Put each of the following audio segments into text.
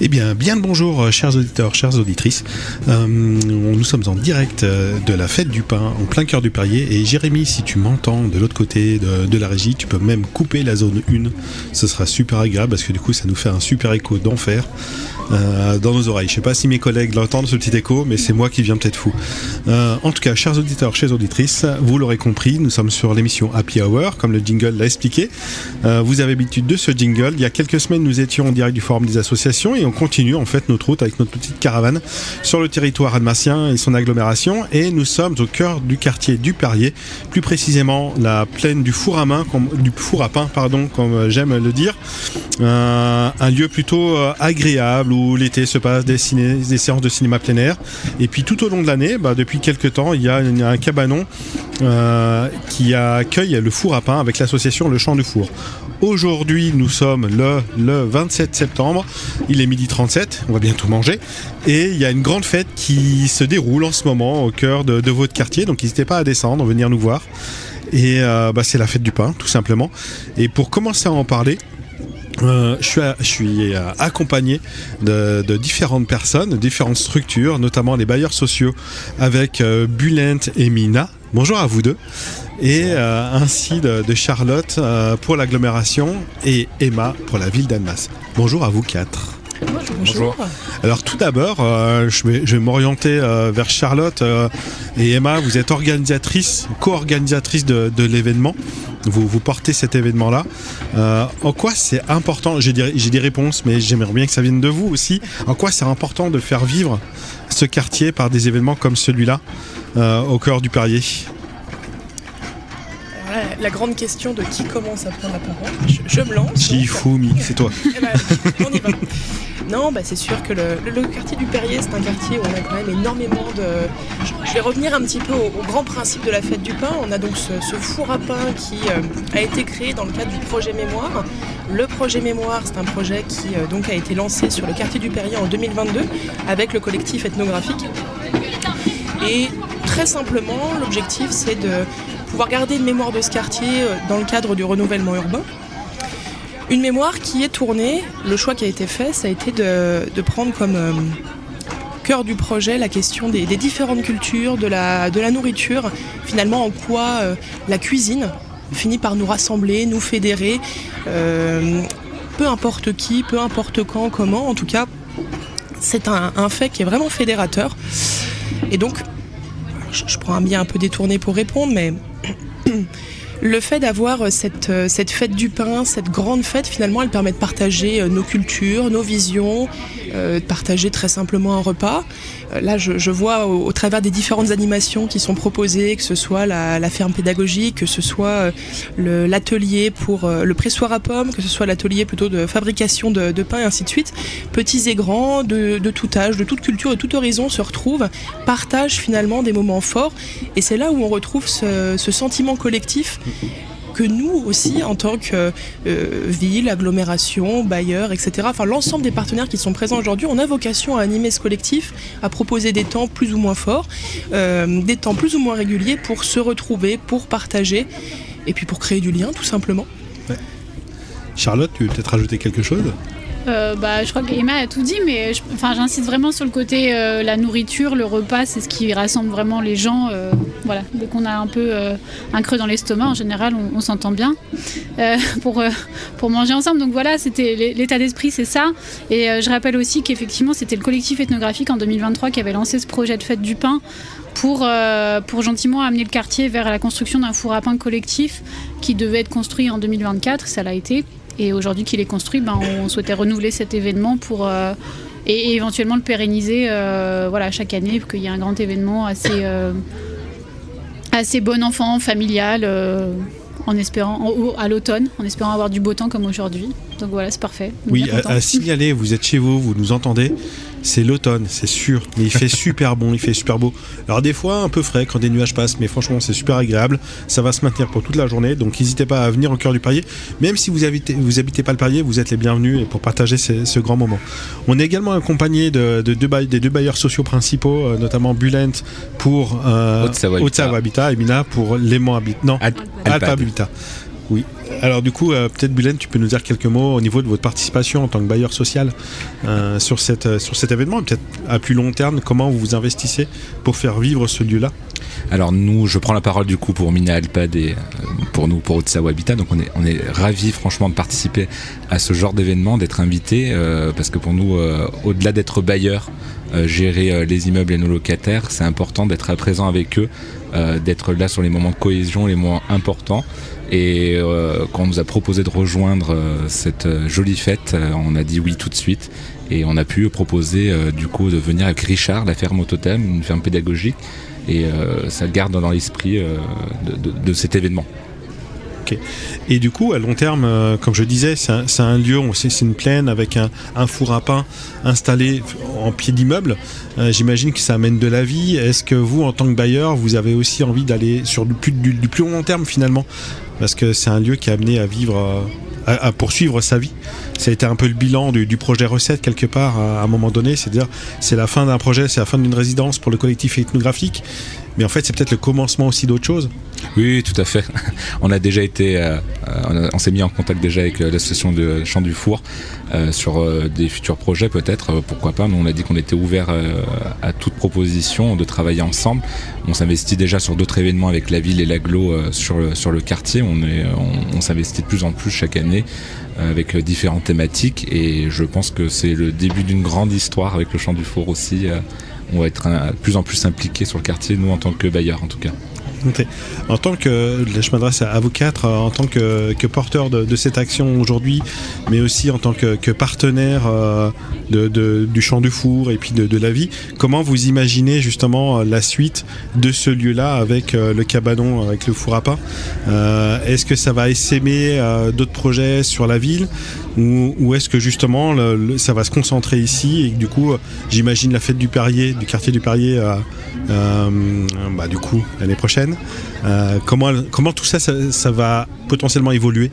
Eh bien, bien le bonjour, chers auditeurs, chères auditrices. Nous sommes en direct de la fête du pain, en plein cœur du Perrier. Et Jérémy, si tu m'entends de l'autre côté de la régie, tu peux même couper la zone 1. Ce sera super agréable parce que du coup, ça nous fait un super écho d'enfer dans nos oreilles. Je sais pas si mes collègues l'entendent, ce petit écho, mais c'est moi qui viens peut-être fou. En tout cas, chers auditeurs, chères auditrices, vous l'aurez compris, nous sommes sur l'émission Happy Hour, comme le jingle l'a expliqué. Vous avez l'habitude de ce jingle. Il y a quelques semaines, nous étions en direct du Forum des associations et on continue en fait notre route avec notre petite caravane sur le territoire alsacien et son agglomération. Et nous sommes au cœur du quartier du Perrier, plus précisément la plaine du four à pain, comme j'aime le dire. Un lieu plutôt agréable où l'été se passe des séances de cinéma plein air. Et puis tout au long de l'année, depuis quelques temps, il y a un cabanon qui accueille le four à pain avec l'association Le Champ du Four. Aujourd'hui, nous sommes le 27 septembre, il est 12h37, on va bientôt manger, et il y a une grande fête qui se déroule en ce moment au cœur de votre quartier, donc n'hésitez pas à descendre, venir nous voir. Et c'est la fête du pain, tout simplement. Et pour commencer à en parler, je suis accompagné de différentes personnes, de différentes structures, notamment les bailleurs sociaux avec Bulent et Mina. Bonjour à vous deux. Et ainsi de Charlotte pour l'agglomération et Emma pour la ville d'Annemasse. Bonjour à vous quatre. Bonjour. Alors tout d'abord, je vais m'orienter vers Charlotte et Emma. Vous êtes co-organisatrice de l'événement. Vous portez cet événement-là. En quoi c'est important, j'ai des réponses, mais j'aimerais bien que ça vienne de vous aussi. En quoi c'est important de faire vivre ce quartier par des événements comme celui-là au cœur du Perrier? La grande question de qui commence à prendre la parole. Je me lance. Shifumi, c'est toi. On y va. Non, c'est sûr que le quartier du Perrier, c'est un quartier où on a quand même énormément de... Je vais revenir un petit peu au grand principe de la fête du pain. On a donc ce four à pain qui a été créé dans le cadre du projet Mémoire. Le projet Mémoire, c'est un projet qui donc a été lancé sur le quartier du Perrier en 2022 avec le collectif ethnographique. Et très simplement, l'objectif, c'est de pouvoir garder une mémoire de ce quartier dans le cadre du renouvellement urbain. Une mémoire qui est tournée, le choix qui a été fait, ça a été de prendre comme cœur du projet la question des différentes cultures, de la nourriture, finalement en quoi la cuisine finit par nous rassembler, nous fédérer, peu importe qui, peu importe quand, comment, en tout cas, c'est un fait qui est vraiment fédérateur. Et donc, je prends un biais un peu détourné pour répondre, mais le fait d'avoir cette fête du pain, cette grande fête, finalement, elle permet de partager nos cultures, nos visions, de partager très simplement un repas. Là, je vois au travers des différentes animations qui sont proposées, que ce soit la ferme pédagogique, que ce soit l'atelier pour le pressoir à pommes, que ce soit l'atelier plutôt de fabrication de pain et ainsi de suite. Petits et grands, de tout âge, de toute culture, de tout horizon se retrouvent, partagent finalement des moments forts. Et c'est là où on retrouve ce sentiment collectif que nous aussi, en tant que ville, agglomération, bailleurs, etc., enfin l'ensemble des partenaires qui sont présents aujourd'hui, on a vocation à animer ce collectif, à proposer des temps plus ou moins forts, des temps plus ou moins réguliers pour se retrouver, pour partager, et puis pour créer du lien, tout simplement. Ouais. Charlotte, tu veux peut-être rajouter quelque chose ? Je crois qu'Emma a tout dit, mais j'insiste vraiment sur le côté la nourriture, le repas, c'est ce qui rassemble vraiment les gens. Dès qu'on a un peu un creux dans l'estomac, en général, on s'entend bien pour manger ensemble. Donc voilà, c'était l'état d'esprit, c'est ça. Et je rappelle aussi qu'effectivement, c'était le collectif ethnographique en 2023 qui avait lancé ce projet de fête du pain pour gentiment amener le quartier vers la construction d'un four à pain collectif qui devait être construit en 2024, ça l'a été. Et aujourd'hui qu'il est construit, on souhaitait renouveler cet événement pour et éventuellement le pérenniser chaque année pour qu'il y ait un grand événement assez bon enfant, familial, en espérant à l'automne, en espérant avoir du beau temps comme aujourd'hui. Donc voilà, c'est parfait. Oui, à signaler, vous êtes chez vous nous entendez. C'est l'automne, c'est sûr. Mais il fait super bon, il fait super beau. Alors des fois un peu frais quand des nuages passent, mais franchement c'est super agréable. Ça va se maintenir pour toute la journée, donc n'hésitez pas à venir au cœur du Perrier. Même si vous habitez pas le Perrier, vous êtes les bienvenus pour partager ce grand moment. On est également accompagné des deux bailleurs sociaux principaux, notamment Bulent pour Haute-Savoie Habitat et Mina pour Léman Habitat. Non, Alpes Habitat. Oui. Alors du coup, peut-être Bulène, tu peux nous dire quelques mots au niveau de votre participation en tant que bailleur social sur cet événement, et peut-être à plus long terme, comment vous vous investissez pour faire vivre ce lieu-là? Alors nous, je prends la parole du coup pour Mina Alpad et pour nous, pour Haute-Savoie Habitat. Donc on est ravis franchement de participer à ce genre d'événement, d'être invités, parce que pour nous, au-delà d'être bailleur, gérer les immeubles et nos locataires, c'est important d'être présent avec eux, d'être là sur les moments de cohésion, les moments importants. Et quand on nous a proposé de rejoindre cette jolie fête, on a dit oui tout de suite. Et on a pu proposer du coup de venir avec Richard, la ferme au totem, une ferme pédagogique. Et ça garde dans l'esprit de cet événement. Okay. Et du coup, à long terme, comme je disais, c'est un lieu, c'est une plaine avec un four à pain installé en pied d'immeuble. J'imagine que ça amène de la vie. Est-ce que vous, en tant que bailleur, vous avez aussi envie d'aller sur du plus long terme finalement? Parce que c'est un lieu qui est amené à vivre, à poursuivre sa vie. Ça a été un peu le bilan du projet Recette quelque part à un moment donné. C'est-à-dire, c'est la fin d'un projet, c'est la fin d'une résidence pour le collectif ethnographique. Mais en fait, c'est peut-être le commencement aussi d'autre chose. Oui, tout à fait. On a déjà été, on s'est mis en contact déjà avec l'association de Champ du Four sur des futurs projets peut-être, pourquoi pas. Nous, on a dit qu'on était ouvert à toute proposition, de travailler ensemble. On s'investit déjà sur d'autres événements avec la ville et l'agglo sur le quartier. On s'investit de plus en plus chaque année avec différentes thématiques et je pense que c'est le début d'une grande histoire avec le Champ du Four aussi. On va être de plus en plus impliqués sur le quartier, nous en tant que bailleurs en tout cas. Okay. En tant que, je m'adresse à vous quatre, en tant que porteur de cette action aujourd'hui, mais aussi en tant que partenaire du Champ du Four et puis de la vie, comment vous imaginez justement la suite de ce lieu-là avec le cabanon, avec le four à pain? Est-ce que ça va essaimer d'autres projets sur la ville ou est-ce que justement ça va se concentrer ici et que du coup j'imagine la fête du Perrier, du quartier du Perrier du coup l'année prochaine? Comment tout ça va potentiellement évoluer?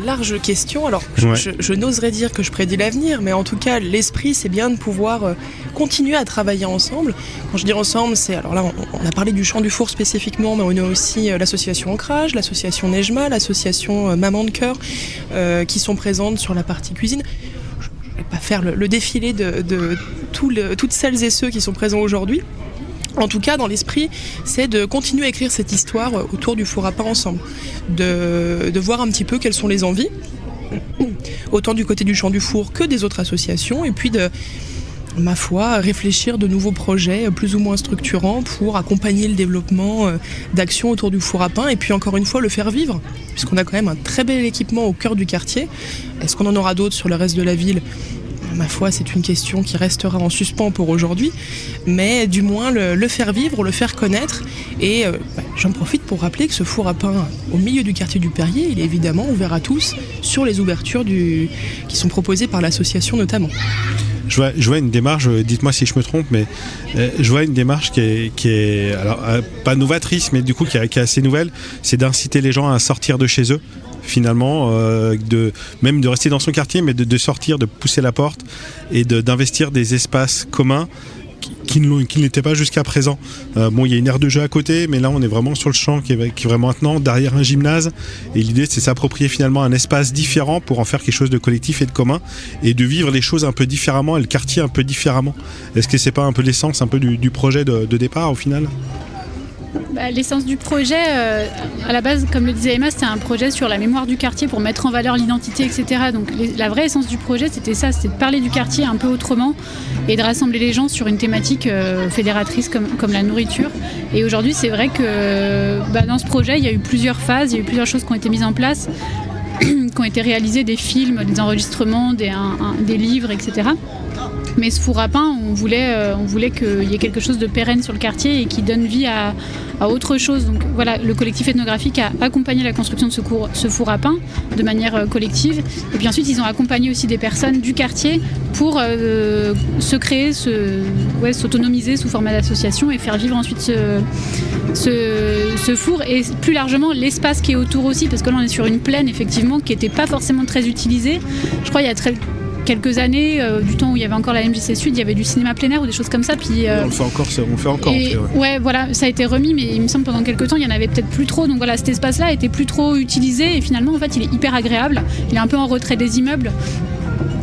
Large question. Alors, je n'oserais dire que je prédis l'avenir, mais en tout cas, l'esprit, c'est bien de pouvoir continuer à travailler ensemble. Quand je dis ensemble, c'est... Alors là, on a parlé du Champ du Four spécifiquement, mais on a aussi l'association Ancrage, l'association Nejma, l'association Maman de Cœur, qui sont présentes sur la partie cuisine. Je ne vais pas faire le défilé de toutes celles et ceux qui sont présents aujourd'hui. En tout cas, dans l'esprit, c'est de continuer à écrire cette histoire autour du four à pain ensemble, de voir un petit peu quelles sont les envies, autant du côté du Champ du Four que des autres associations, et puis de, ma foi, réfléchir de nouveaux projets plus ou moins structurants pour accompagner le développement d'actions autour du four à pain, et puis encore une fois le faire vivre, puisqu'on a quand même un très bel équipement au cœur du quartier. Est-ce qu'on en aura d'autres sur le reste de la ville ? Ma foi, c'est une question qui restera en suspens pour aujourd'hui, mais du moins le faire vivre, le faire connaître. Et j'en profite pour rappeler que ce four à pain au milieu du quartier du Perrier, il est évidemment ouvert à tous sur les ouvertures qui sont proposées par l'association notamment. Je vois une démarche, dites-moi si je me trompe, mais je vois une démarche qui est alors, pas novatrice, mais du coup qui est assez nouvelle, c'est d'inciter les gens à sortir de chez eux. Finalement, même de rester dans son quartier, mais de sortir, de pousser la porte et d'investir des espaces communs qui n'étaient pas jusqu'à présent. Il y a une aire de jeu à côté, mais là on est vraiment sur le champ qui est vraiment maintenant derrière un gymnase, et l'idée c'est s'approprier finalement un espace différent pour en faire quelque chose de collectif et de commun, et de vivre les choses un peu différemment et le quartier un peu différemment. Est-ce que c'est pas un peu l'essence un peu du projet de départ au final ? L'essence du projet, à la base, comme le disait Emma, c'était un projet sur la mémoire du quartier pour mettre en valeur l'identité, etc. Donc la vraie essence du projet, c'était ça, c'était de parler du quartier un peu autrement et de rassembler les gens sur une thématique fédératrice comme la nourriture. Et aujourd'hui, c'est vrai que dans ce projet, il y a eu plusieurs phases, il y a eu plusieurs choses qui ont été mises en place, qui ont été réalisées, des films, des enregistrements, des livres, etc. Mais ce four à pain, on voulait qu'il y ait quelque chose de pérenne sur le quartier et qui donne vie à autre chose. Donc voilà, le collectif ethnographique a accompagné la construction de ce four à pain de manière collective. Et puis ensuite, ils ont accompagné aussi des personnes du quartier pour se créer, s'autonomiser sous format d'association et faire vivre ensuite ce four. Et plus largement, l'espace qui est autour aussi, parce que là, on est sur une plaine, effectivement, qui n'était pas forcément très utilisée. Je crois qu'il y a quelques années, du temps où il y avait encore la MJC Sud, il y avait du cinéma plein air ou des choses comme ça. Puis, on fait encore. Ouais, voilà, ça a été remis, mais il me semble pendant quelques temps, il y en avait peut-être plus trop. Donc voilà, cet espace-là était plus trop utilisé et finalement, en fait, il est hyper agréable. Il est un peu en retrait des immeubles.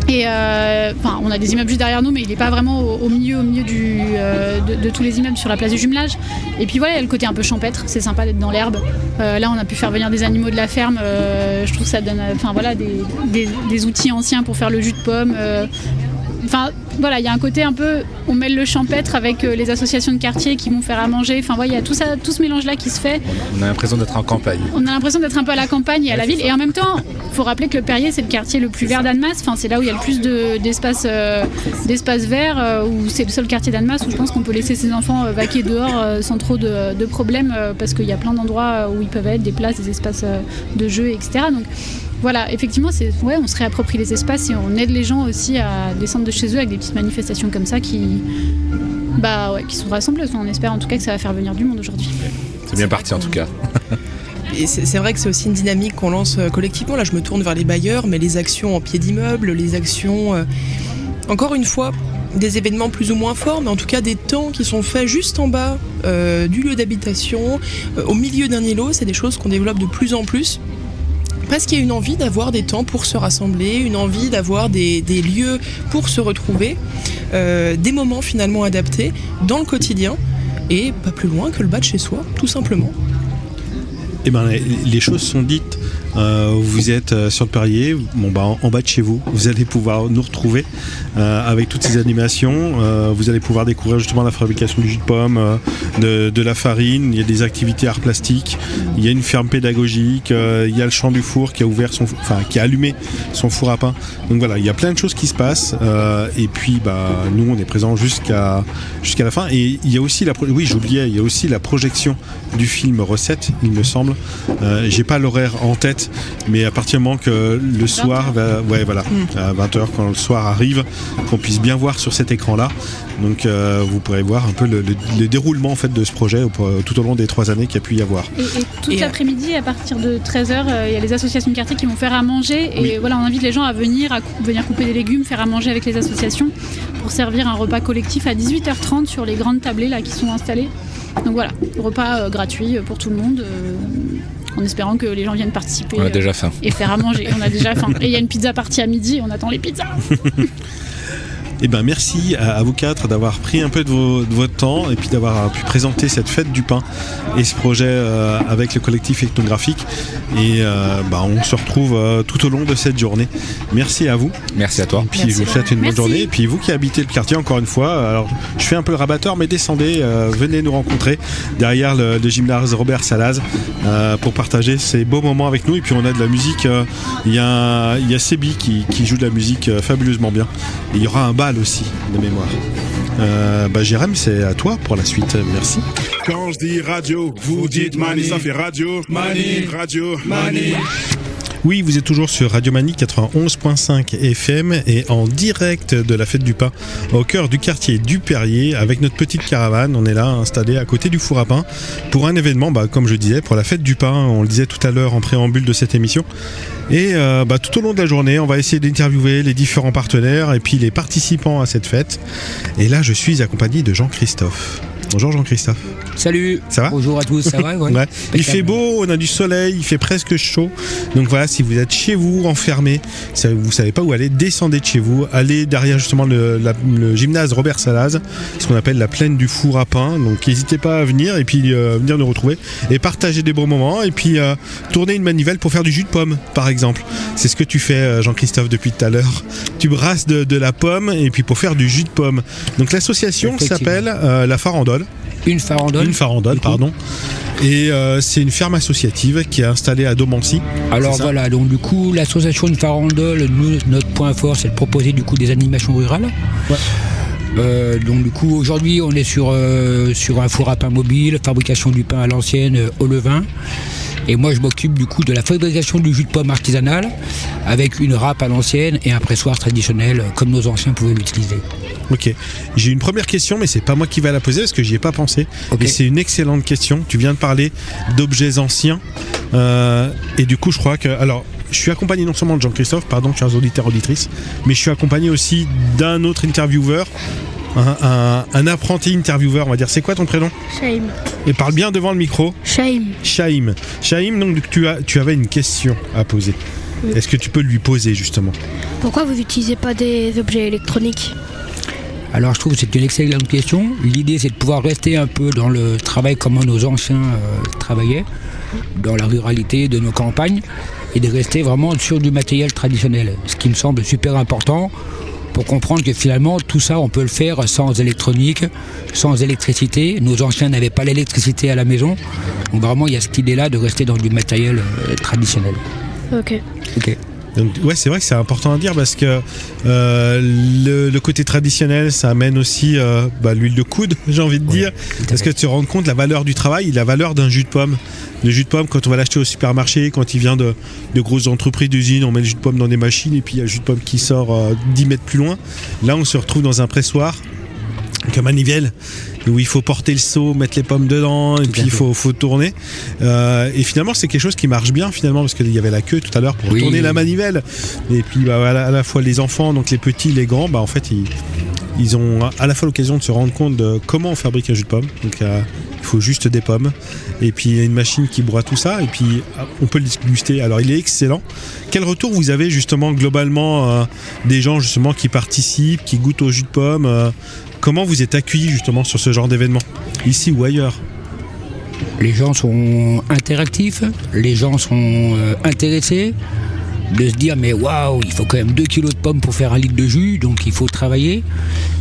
Et on a des immeubles juste derrière nous, mais il n'est pas vraiment au milieu de tous les immeubles sur la place du jumelage. Et puis voilà, il y a le côté un peu champêtre, c'est sympa d'être dans l'herbe. Là, on a pu faire venir des animaux de la ferme. Je trouve que ça donne des outils anciens pour faire le jus de pomme. Voilà, il y a un côté un peu, on mêle le champêtre avec les associations de quartier qui vont faire à manger. Il y a tout ce mélange-là qui se fait. On a l'impression d'être en campagne. On a l'impression d'être un peu à la campagne et à la ville. Et en même temps, il faut rappeler que le Perrier, c'est le quartier le plus vert d'Annemasse. C'est là où il y a le plus d'espace vert, où c'est le seul quartier d'Annemasse où je pense qu'on peut laisser ses enfants vaquer dehors sans trop de problèmes, parce qu'il y a plein d'endroits où ils peuvent être, des places, des espaces de jeux, etc. Donc, voilà, effectivement, on se réapproprie les espaces et on aide les gens aussi à descendre de chez eux avec des petites manifestations comme ça qui sont rassembleuses. On espère en tout cas que ça va faire venir du monde aujourd'hui. C'est bien parti en tout cas. Et c'est vrai que c'est aussi une dynamique qu'on lance collectivement. Là, je me tourne vers les bailleurs, mais les actions en pied d'immeuble, les actions, encore une fois, des événements plus ou moins forts, mais en tout cas des temps qui sont faits juste en bas du lieu d'habitation, au milieu d'un îlot. C'est des choses qu'on développe de plus en plus. Parce qu'il y a une envie d'avoir des temps pour se rassembler, une envie d'avoir des lieux pour se retrouver, des moments finalement adaptés dans le quotidien et pas plus loin que le bas de chez soi, tout simplement. Eh ben, les choses sont dites. Vous êtes sur le Perrier, en bas de chez vous, vous allez pouvoir nous retrouver avec toutes ces animations. Vous allez pouvoir découvrir justement la fabrication du jus de pomme, de la farine. Il y a des activités art plastique. Il y a une ferme pédagogique. Il y a le champ du four qui a allumé son four à pain. Donc voilà, il y a plein de choses qui se passent. Et puis nous, on est présents jusqu'à la fin. Et il y a aussi il y a aussi la projection du film Recette, il me semble. J'ai pas l'horaire en tête. Mais à partir du moment que le soir, à 20h, quand le soir arrive, qu'on puisse bien voir sur cet écran-là. Donc vous pourrez voir un peu le déroulement en fait de ce projet tout au long des 3 années qu'il y a pu y avoir. Et toute l'après-midi, à partir de 13h, il y a les associations de quartier qui vont faire à manger. Et voilà, on invite les gens à venir couper des légumes, faire à manger avec les associations pour servir un repas collectif à 18h30 sur les grandes tablées là, qui sont installées. Donc voilà, repas gratuit pour tout le monde. En espérant que les gens viennent participer. On a déjà faim. Et faire à manger. On a déjà faim. Et il y a une pizza partie à midi, on attend les pizzas. Eh ben merci à vous 4 d'avoir pris un peu de votre temps et puis d'avoir pu présenter cette fête du pain et ce projet avec le collectif ethnographique. Et on se retrouve tout au long de cette journée. Merci à vous. Merci à toi. Et puis je vous souhaite une bonne journée. Et puis vous qui habitez le quartier, encore une fois, alors je fais un peu le rabatteur, mais descendez, venez nous rencontrer derrière le gymnase Robert Salaz pour partager ces beaux moments avec nous. Et puis on a de la musique. Il y a Sébi qui joue de la musique fabuleusement bien. Et il y aura un bal aussi de mémoire. Jérém, c'est à toi pour la suite. Merci. Quand je dis radio, vous dites mani, ça fait radio, mani, radio, mani. Oui, vous êtes toujours sur Radio Mani 91.5 FM et en direct de la fête du pain au cœur du quartier du Perrier avec notre petite caravane. On est là installé à côté du four à pain pour un événement, comme je disais, pour la fête du pain. On le disait tout à l'heure en préambule de cette émission. Et tout au long de la journée, on va essayer d'interviewer les différents partenaires et puis les participants à cette fête. Et là, je suis accompagné de Jean-Christophe. Bonjour Jean-Christophe. Salut. Ça va ? Bonjour à tous, ça va ? Ouais. Il fait beau, on a du soleil, il fait presque chaud. Donc voilà, si vous êtes chez vous, enfermé, vous savez pas où aller, descendez de chez vous, allez derrière justement le gymnase Robert Salaz, ce qu'on appelle la plaine du four à pain. Donc n'hésitez pas à venir et puis venir nous retrouver et partager des bons moments et puis tourner une manivelle pour faire du jus de pomme, par exemple. C'est ce que tu fais, Jean-Christophe, depuis tout à l'heure. Tu brasses de la pomme et puis pour faire du jus de pomme. Donc l'association s'appelle la Farandole. Une farandole, pardon. Et c'est une ferme associative qui est installée à Domancy. Alors voilà, donc du coup, l'association Une Farandole, notre point fort, c'est de proposer du coup des animations rurales. Ouais. Donc du coup, aujourd'hui, on est sur un four à pain mobile, fabrication du pain à l'ancienne au levain. Et moi, je m'occupe du coup de la fabrication du jus de pomme artisanal avec une râpe à l'ancienne et un pressoir traditionnel comme nos anciens pouvaient l'utiliser. Ok, j'ai une première question, mais c'est pas moi qui va la poser parce que j'y ai pas pensé. Okay. Et c'est une excellente question. Tu viens de parler d'objets anciens et du coup, je crois que je suis accompagné non seulement de Jean-Christophe, pardon, chers auditeurs, auditrices, mais je suis accompagné aussi d'un autre intervieweur, un apprenti intervieweur, on va dire. C'est quoi ton prénom? Shaim. Et parle bien devant le micro. Shaim. Shaim, donc tu avais une question à poser. Oui. Est-ce que tu peux lui poser justement? Pourquoi vous n'utilisez pas des objets électroniques? Alors je trouve que c'est une excellente question. L'idée c'est de pouvoir rester un peu dans le travail comme nos anciens travaillaient, dans la ruralité de nos campagnes, et de rester vraiment sur du matériel traditionnel. Ce qui me semble super important pour comprendre que finalement tout ça on peut le faire sans électronique, sans électricité. Nos anciens n'avaient pas l'électricité à la maison. Donc vraiment il y a cette idée là de rester dans du matériel traditionnel. Ok. Donc, ouais, c'est vrai que c'est important à dire parce que le côté traditionnel, ça amène aussi l'huile de coude, j'ai envie de dire, parce que tu te rends compte de la valeur du travail, la valeur d'un jus de pomme. Le jus de pomme, quand on va l'acheter au supermarché, quand il vient de grosses entreprises d'usines, on met le jus de pomme dans des machines et puis il y a le jus de pomme qui sort 10 mètres plus loin. Là, on se retrouve dans un pressoir, avec un manivelle, où il faut porter le seau, mettre les pommes dedans, et puis il faut tourner. Et finalement, c'est quelque chose qui marche bien, finalement, parce qu'il y avait la queue tout à l'heure pour tourner la manivelle. Et puis, à la fois les enfants, donc les petits, les grands, en fait, ils ont à la fois l'occasion de se rendre compte de comment on fabrique un jus de pomme. Donc, il faut juste des pommes. Et puis, il y a une machine qui broie tout ça. Et puis, on peut le déguster. Alors, il est excellent. Quel retour vous avez, justement, globalement, des gens, justement, qui participent, qui goûtent au jus de pomme Comment vous êtes accueillis justement sur ce genre d'événement, ici ou ailleurs? Les gens sont interactifs, les gens sont intéressés, de se dire mais waouh, il faut quand même 2 kilos de pommes pour faire 1 litre de jus, donc il faut travailler.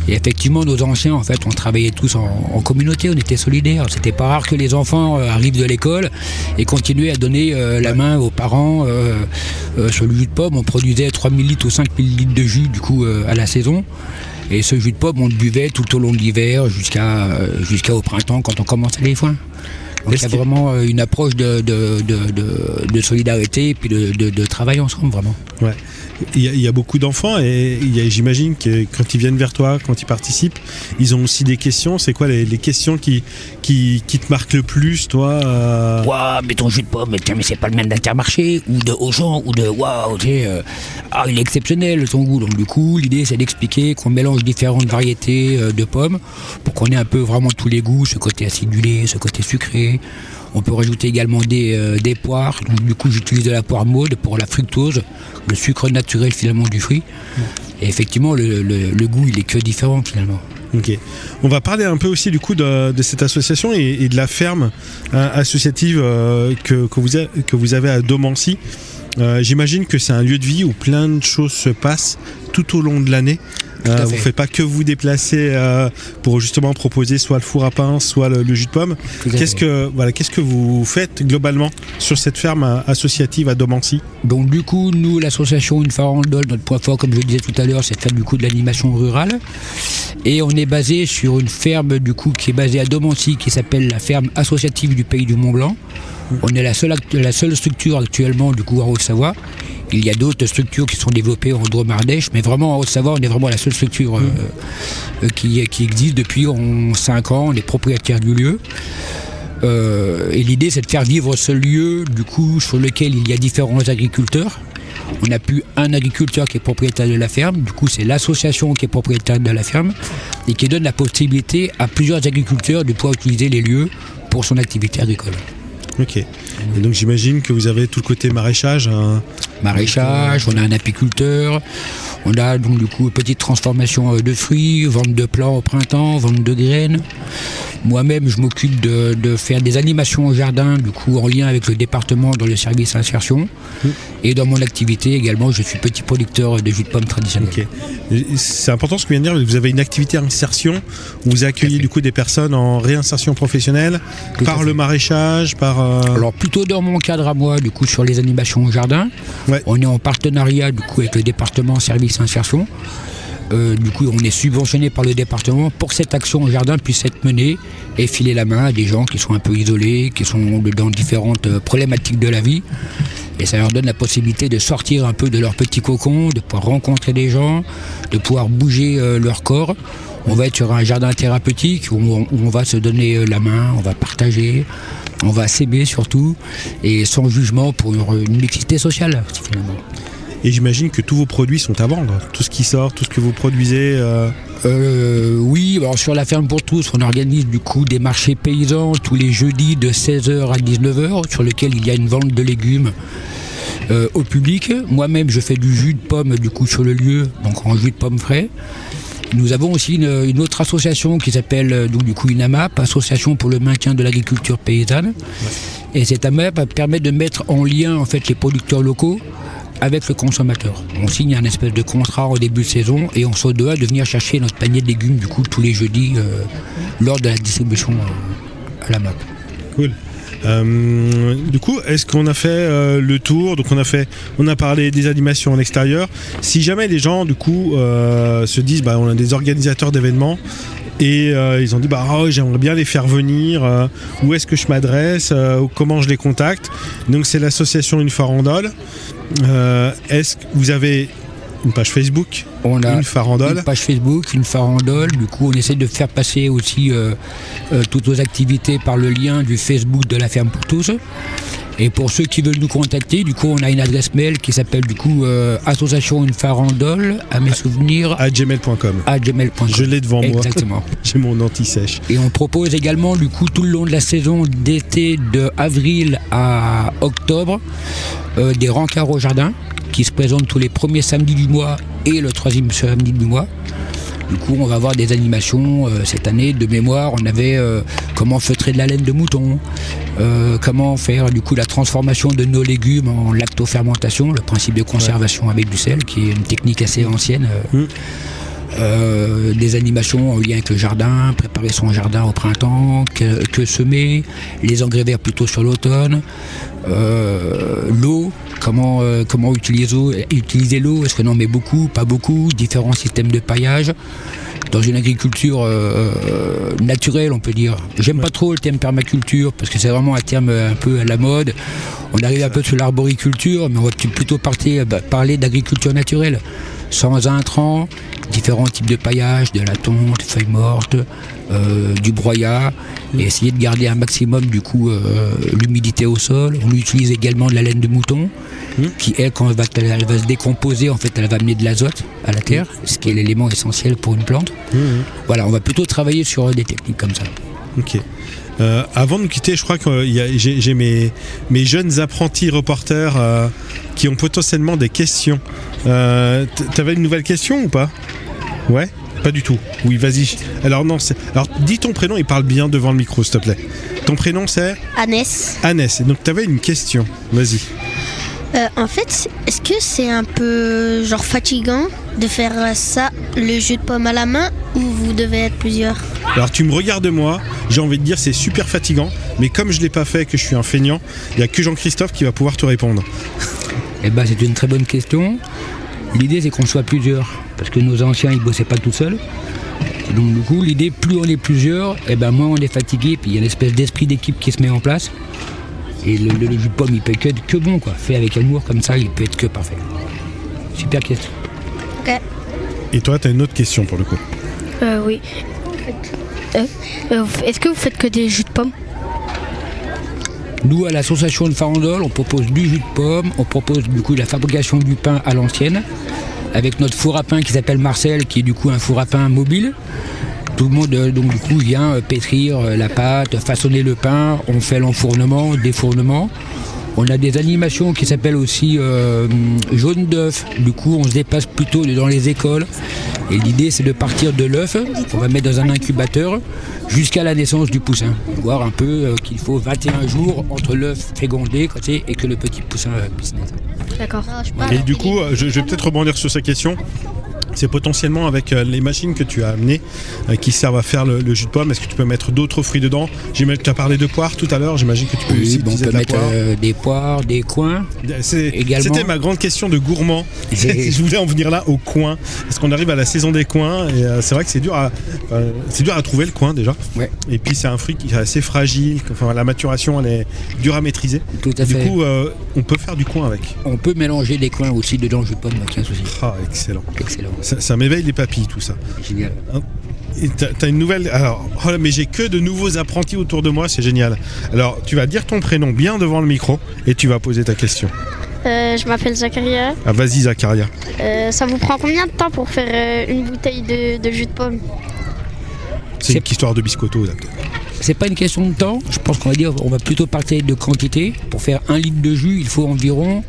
Et effectivement, nos anciens, en fait, on travaillait tous en communauté, on était solidaires. C'était pas rare que les enfants arrivent de l'école et continuaient à donner la main aux parents sur le jus de pomme. On produisait 3000 litres ou 5000 litres de jus du coup à la saison. Et ce jus de pomme, on le buvait tout au long de l'hiver jusqu'au printemps quand on commençait les foins. Donc il y a vraiment une approche de solidarité et puis de travail ensemble, vraiment. Ouais. Il y a beaucoup d'enfants et j'imagine que quand ils viennent vers toi, quand ils participent, ils ont aussi des questions. C'est quoi les questions qui te marquent le plus, toi Waouh, mais ton jus de pomme, tiens, mais c'est pas le même d'Intermarché ou de Auchan ou de waouh, tu sais, il est exceptionnel son goût. Donc du coup, l'idée c'est d'expliquer qu'on mélange différentes variétés de pommes pour qu'on ait un peu vraiment tous les goûts, ce côté acidulé, ce côté sucré. On peut rajouter également des poires. Donc, du coup, j'utilise de la poire maude pour la fructose, le sucre naturel finalement du fruit. Et effectivement, le goût, il est que différent finalement. Ok. On va parler un peu aussi du coup de cette association et de la ferme associative que vous avez à Domancy. J'imagine que c'est un lieu de vie où plein de choses se passent tout au long de l'année. Vous ne faites pas que vous déplacer pour justement proposer soit le four à pain, soit le jus de pomme. Qu'est-ce que vous faites globalement sur cette ferme associative à Domancy? Donc du coup, nous, l'association Une Farandole, notre point fort, comme je le disais tout à l'heure, c'est de faire du coup de l'animation rurale. Et on est basé sur une ferme du coup qui est basée à Domancy, qui s'appelle la ferme associative du Pays du Mont-Blanc. On est la seule structure actuellement du coup en Haute-Savoie. Il y a d'autres structures qui sont développées en Drôme-Ardèche, mais vraiment en Haute-Savoie, on est vraiment la seule structure qui existe depuis 5 ans. On est propriétaire du lieu. Et l'idée, c'est de faire vivre ce lieu du coup sur lequel il y a différents agriculteurs. On n'a plus un agriculteur qui est propriétaire de la ferme, du coup c'est l'association qui est propriétaire de la ferme et qui donne la possibilité à plusieurs agriculteurs de pouvoir utiliser les lieux pour son activité agricole. Ok. Et donc j'imagine que vous avez tout le côté maraîchage. Maraîchage, on a un apiculteur, on a donc du coup une petite transformation de fruits, vente de plants au printemps, vente de graines. Moi-même, je m'occupe de faire des animations au jardin, du coup en lien avec le département dans le service insertion. Et dans mon activité également, je suis petit producteur de jus de pomme traditionnel. Okay. C'est important ce que vous venez de dire, vous avez une activité insertion, où vous accueillez du coup des personnes en réinsertion professionnelle, par le maraîchage, par... Alors plutôt dans mon cadre à moi, du coup sur les animations au jardin. Ouais. On est en partenariat du coup avec le département service insertion. Du coup, on est subventionné par le département pour que cette action au jardin puisse être menée et filer la main à des gens qui sont un peu isolés, qui sont dans différentes problématiques de la vie. Et ça leur donne la possibilité de sortir un peu de leur petit cocon, de pouvoir rencontrer des gens, de pouvoir bouger leur corps. On va être sur un jardin thérapeutique où on va se donner la main, on va partager, on va s'aimer surtout, et sans jugement pour une mixité sociale finalement. Et j'imagine que tous vos produits sont à vendre, tout ce qui sort, tout ce que vous produisez. Oui, alors sur la ferme pour tous, on organise du coup des marchés paysans tous les jeudis de 16h à 19h, sur lesquels il y a une vente de légumes au public. Moi-même, je fais du jus de pomme du coup sur le lieu, donc en jus de pomme frais. Nous avons aussi une autre association qui s'appelle donc du coup une AMAP, Association pour le maintien de l'agriculture paysanne. Ouais. Et cette AMAP permet de mettre en lien en fait les producteurs locaux avec le consommateur. On signe un espèce de contrat au début de saison et on se doit de venir chercher notre panier de légumes du coup tous les jeudis lors de la distribution à l'AMAP. Cool. Du coup, est-ce qu'on a fait le tour? Donc on a parlé des animations en extérieur. Si jamais les gens du coup se disent on a des organisateurs d'événements et ils ont dit j'aimerais bien les faire venir, où est-ce que je m'adresse, comment je les contacte? Donc c'est l'association Une Farandole. Est-ce que vous avez une page Facebook? On a une farandole. Une page Facebook, une farandole. Du coup, on essaie de faire passer aussi toutes nos activités par le lien du Facebook de la ferme pour tous. Et pour ceux qui veulent nous contacter, du coup, on a une adresse mail qui s'appelle du coup association une farandole à mes souvenirs @gmail.com. Je l'ai devant moi. Exactement. J'ai mon anti-sèche. Et on propose également du coup tout le long de la saison d'été de avril à octobre des rencarts au jardin qui se présentent tous les premiers samedis du mois et le troisième samedi du mois. Du coup, on va avoir des animations cette année. De mémoire, on avait comment feutrer de la laine de mouton, comment faire du coup la transformation de nos légumes en lactofermentation, le principe de conservation avec du sel, qui est une technique assez ancienne. Des animations en lien avec le jardin, préparer son jardin au printemps, que semer, les engrais verts plutôt sur l'automne, l'eau, comment utiliser l'eau, est-ce qu'on en met beaucoup, pas beaucoup, différents systèmes de paillage. Dans une agriculture naturelle, on peut dire. J'aime pas trop le terme permaculture parce que c'est vraiment un terme un peu à la mode. On arrive un peu sur l'arboriculture, mais on va plutôt parler d'agriculture naturelle, sans intrants, différents types de paillage, de la tonte, feuilles mortes, du broyat, et essayer de garder un maximum du coup l'humidité au sol. On utilise également de la laine de mouton, qui elle, quand elle va se décomposer, en fait, elle va amener de l'azote à la terre, ce qui est l'élément essentiel pour une plante. Voilà, on va plutôt travailler sur des techniques comme ça. Ok. Avant de nous quitter, je crois que j'ai mes jeunes apprentis reporters qui ont potentiellement des questions. T'avais une nouvelle question ou pas? Ouais? Pas du tout. Oui, vas-y. Alors dis ton prénom et parle bien devant le micro, s'il te plaît. Ton prénom c'est? Annès. Annès. Et donc t'avais une question. Vas-y. En fait, est-ce que c'est un peu fatigant de faire ça, le jus de pomme à la main, ou vous devez être plusieurs? Alors tu me regardes moi, j'ai envie de dire c'est super fatigant, mais comme je l'ai pas fait, que je suis un feignant, il n'y a que Jean-Christophe qui va pouvoir te répondre. C'est une très bonne question. L'idée c'est qu'on soit plusieurs, parce que nos anciens ils bossaient pas tout seuls. Donc du coup l'idée, plus on est plusieurs, moins on est fatigué, puis il y a une espèce d'esprit d'équipe qui se met en place. Et le jus de pomme il peut être que bon quoi, fait avec amour comme ça, il peut être que parfait. Super question. Ok. Et toi t'as une autre question pour le coup? Oui. Est-ce que vous faites que des jus de pomme? Nous, à l'association de Farandole, on propose du jus de pomme, on propose du coup la fabrication du pain à l'ancienne, avec notre four à pain qui s'appelle Marcel, qui est du coup un four à pain mobile. Tout le monde donc du coup vient pétrir la pâte, façonner le pain, on fait l'enfournement, défournement. On a des animations qui s'appellent aussi jaune d'œuf. Du coup, on se dépasse plutôt dans les écoles. Et l'idée, c'est de partir de l'œuf, on va mettre dans un incubateur, jusqu'à la naissance du poussin. Voir un peu qu'il faut 21 jours entre l'œuf fécondé et que le petit poussin puisse naître. D'accord. Et du coup, je vais peut-être rebondir sur sa question. c'est potentiellement avec les machines que tu as amenées qui servent à faire le jus de pomme. Est-ce que tu peux mettre d'autres fruits dedans? Tu as parlé de poire tout à l'heure, j'imagine que tu peux aussi utiliser on peut de la mettre poire. des poires, des coins. C'était ma grande question de gourmand. Je voulais en venir là au coin, parce qu'on arrive à la saison des coins et c'est vrai que c'est dur à trouver le coin déjà. Ouais. Et puis c'est un fruit qui est assez fragile, enfin, la maturation elle est dure à maîtriser. Tout à fait. Du coup, on peut faire du coin avec. On peut mélanger des coins aussi dedans le jus de pomme, aucun souci. Ah, excellent. Excellent. Ça m'éveille les papilles tout ça. Génial. Et t'as une nouvelle. Alors, oh là, mais j'ai que de nouveaux apprentis autour de moi, c'est génial. Alors, tu vas dire ton prénom bien devant le micro et tu vas poser ta question. Je m'appelle Zakaria. Ah, vas-y, Zakaria. Ça vous prend combien de temps pour faire une bouteille de jus de pomme? C'est une histoire de biscotto là. C'est pas une question de temps. Je pense qu'on va plutôt parler de quantité. Pour faire 1 litre de jus, il faut environ.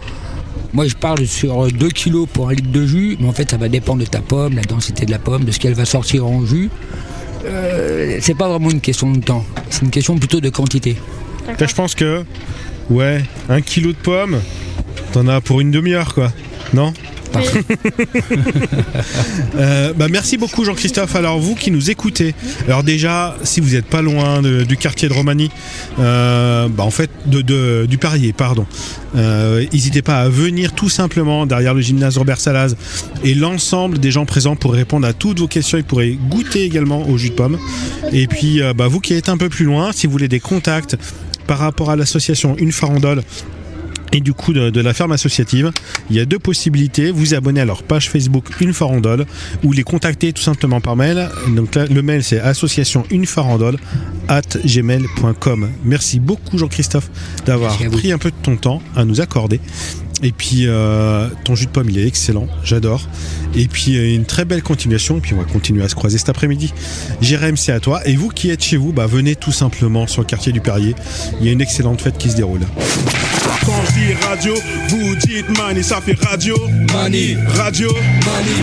Moi, je parle sur 2 kilos pour 1 litre de jus, mais en fait, ça va dépendre de ta pomme, la densité de la pomme, de ce qu'elle va sortir en jus. C'est pas vraiment une question de temps, c'est une question plutôt de quantité. Là, je pense que, 1 kilo de pommes, t'en as pour une demi-heure, quoi. Non? Merci beaucoup Jean-Christophe. Alors vous qui nous écoutez, alors déjà si vous n'êtes pas loin du quartier de Romani, en fait du Perrier, pardon, n'hésitez pas à venir tout simplement derrière le gymnase Robert Salaz et l'ensemble des gens présents pour répondre à toutes vos questions. Ils pourraient goûter également au jus de pomme. Et puis vous qui êtes un peu plus loin, si vous voulez des contacts par rapport à l'association Une Farandole et du coup de la ferme associative, il y a 2 possibilités: vous abonner à leur page Facebook Une Farandole ou les contacter tout simplement par mail. Donc là, le mail c'est associationunefarandole@gmail.com. Merci beaucoup Jean-Christophe d'avoir pris un peu de ton temps à nous accorder. Et puis ton jus de pomme il est excellent, j'adore. Et puis une très belle continuation. Et puis on va continuer à se croiser cet après-midi. Jérém, c'est à toi. Et vous qui êtes chez vous, venez tout simplement sur le quartier du Perrier. Il y a une excellente fête qui se déroule. Quand je dis radio, vous dites Mani, ça fait radio. Mani, radio, Mani.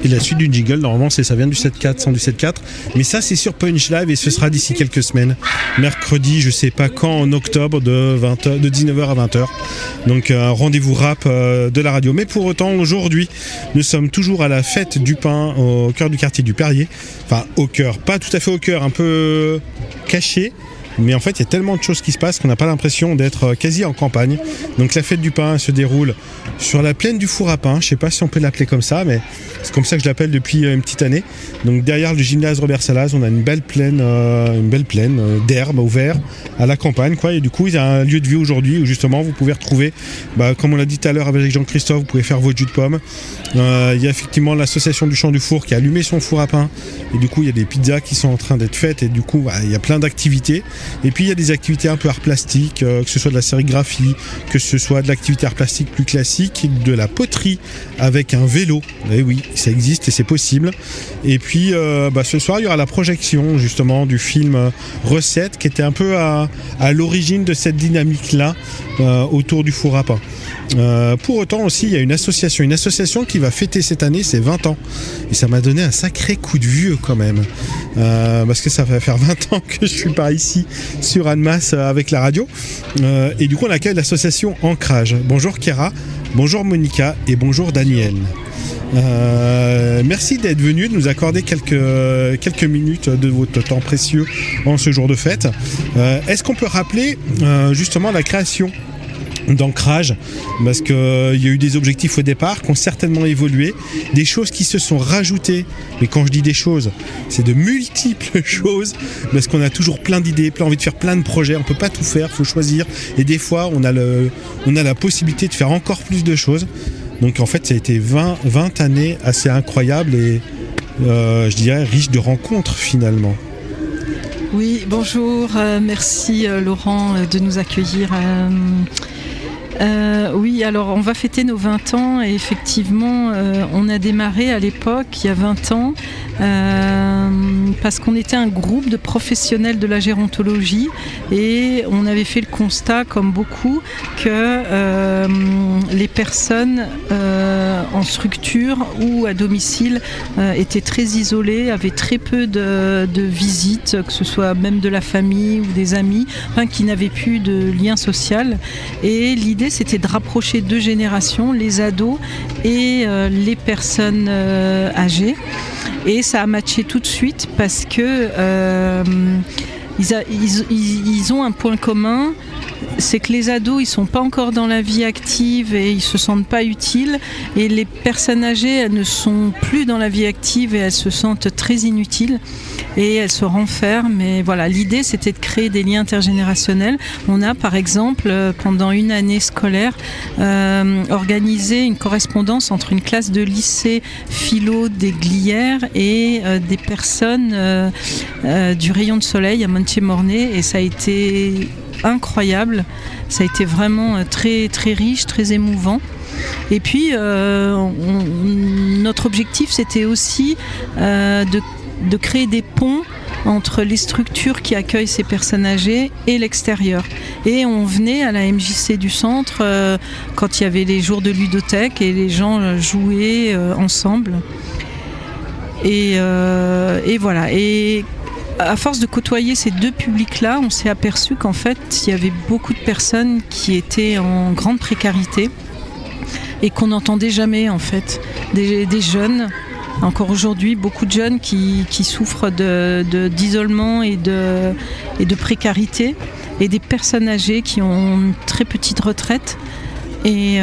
Et la suite du jingle, normalement, ça vient du 7.4, sans du 7.4. Mais ça, c'est sur Punch Live et ce sera d'ici quelques semaines. Mercredi, je sais pas quand, en octobre, de 19h à 20h. Donc, un rendez-vous rap de la radio. Mais pour autant, aujourd'hui, nous sommes toujours à la fête du pain au cœur du quartier du Perrier. Enfin, au cœur. Pas tout à fait au cœur, un peu caché. Mais en fait, il y a tellement de choses qui se passent qu'on n'a pas l'impression d'être quasi en campagne. Donc la fête du pain se déroule sur la plaine du Four à Pain. Je ne sais pas si on peut l'appeler comme ça, mais c'est comme ça que je l'appelle depuis une petite année. Donc derrière le gymnase Robert Salaz, on a une belle plaine d'herbe ouverte à la campagne, quoi. Et du coup, il y a un lieu de vie aujourd'hui où justement vous pouvez retrouver, comme on l'a dit tout à l'heure avec Jean-Christophe, vous pouvez faire votre jus de pomme. Il y a effectivement l'association du Champ du Four qui a allumé son four à pain. Et du coup, il y a des pizzas qui sont en train d'être faites. Et du coup, il y a plein d'activités. Et puis il y a des activités un peu art plastique, que ce soit de la sérigraphie, que ce soit de l'activité art plastique plus classique, de la poterie avec un vélo. Et oui, ça existe et c'est possible. Et puis ce soir il y aura la projection justement du film Recette qui était un peu à l'origine de cette dynamique-là autour du four à pain. Pour autant aussi il y a une association qui va fêter cette année ses 20 ans et ça m'a donné un sacré coup de vieux quand même parce que ça va faire 20 ans que je suis pas ici sur Annemasse avec la radio et du coup on accueille l'association Ancrage. Bonjour Chiara, bonjour Monica et bonjour Daniel. Merci d'être venu, de nous accorder quelques minutes de votre temps précieux en ce jour de fête. Est-ce qu'on peut rappeler justement la création d'Ancrage, parce qu'il y a eu des objectifs au départ qui ont certainement évolué, des choses qui se sont rajoutées, mais quand je dis des choses, c'est de multiples choses, parce qu'on a toujours plein d'idées, plein envie de faire plein de projets, on peut pas tout faire, il faut choisir, et des fois on a la possibilité de faire encore plus de choses. Donc en fait ça a été 20 années assez incroyables et je dirais riches de rencontres finalement. Oui, bonjour, merci Laurent de nous accueillir. Oui, alors on va fêter nos 20 ans et effectivement on a démarré à l'époque, il y a 20 ans, parce qu'on était un groupe de professionnels de la gérontologie et on avait fait le constat, comme beaucoup, que les personnes en structure ou à domicile étaient très isolés, avaient très peu de visites, que ce soit même de la famille ou des amis, qui n'avaient plus de lien social. Et l'idée, c'était de rapprocher deux générations, les ados et les personnes âgées. Et ça a matché tout de suite parce que ils ont un point commun, c'est que les ados, ils sont pas encore dans la vie active et ils se sentent pas utiles, et les personnes âgées, elles ne sont plus dans la vie active et elles se sentent très inutiles et elles se renferment. Mais voilà, l'idée, c'était de créer des liens intergénérationnels. On a par exemple, pendant une année scolaire, organisé une correspondance entre une classe de lycée philo des Glières et des personnes du Rayon de Soleil à Montier-Mornay, et ça a été incroyable, ça a été vraiment très, très riche, très émouvant. Et puis notre objectif, c'était aussi de créer des ponts entre les structures qui accueillent ces personnes âgées et l'extérieur. Et on venait à la MJC du centre quand il y avait les jours de ludothèque et les gens jouaient ensemble. Et voilà. Et à force de côtoyer ces deux publics-là, on s'est aperçu qu'en fait, il y avait beaucoup de personnes qui étaient en grande précarité et qu'on n'entendait jamais, en fait. Des jeunes, encore aujourd'hui, beaucoup de jeunes qui souffrent d'isolement et de précarité, et des personnes âgées qui ont une très petite retraite et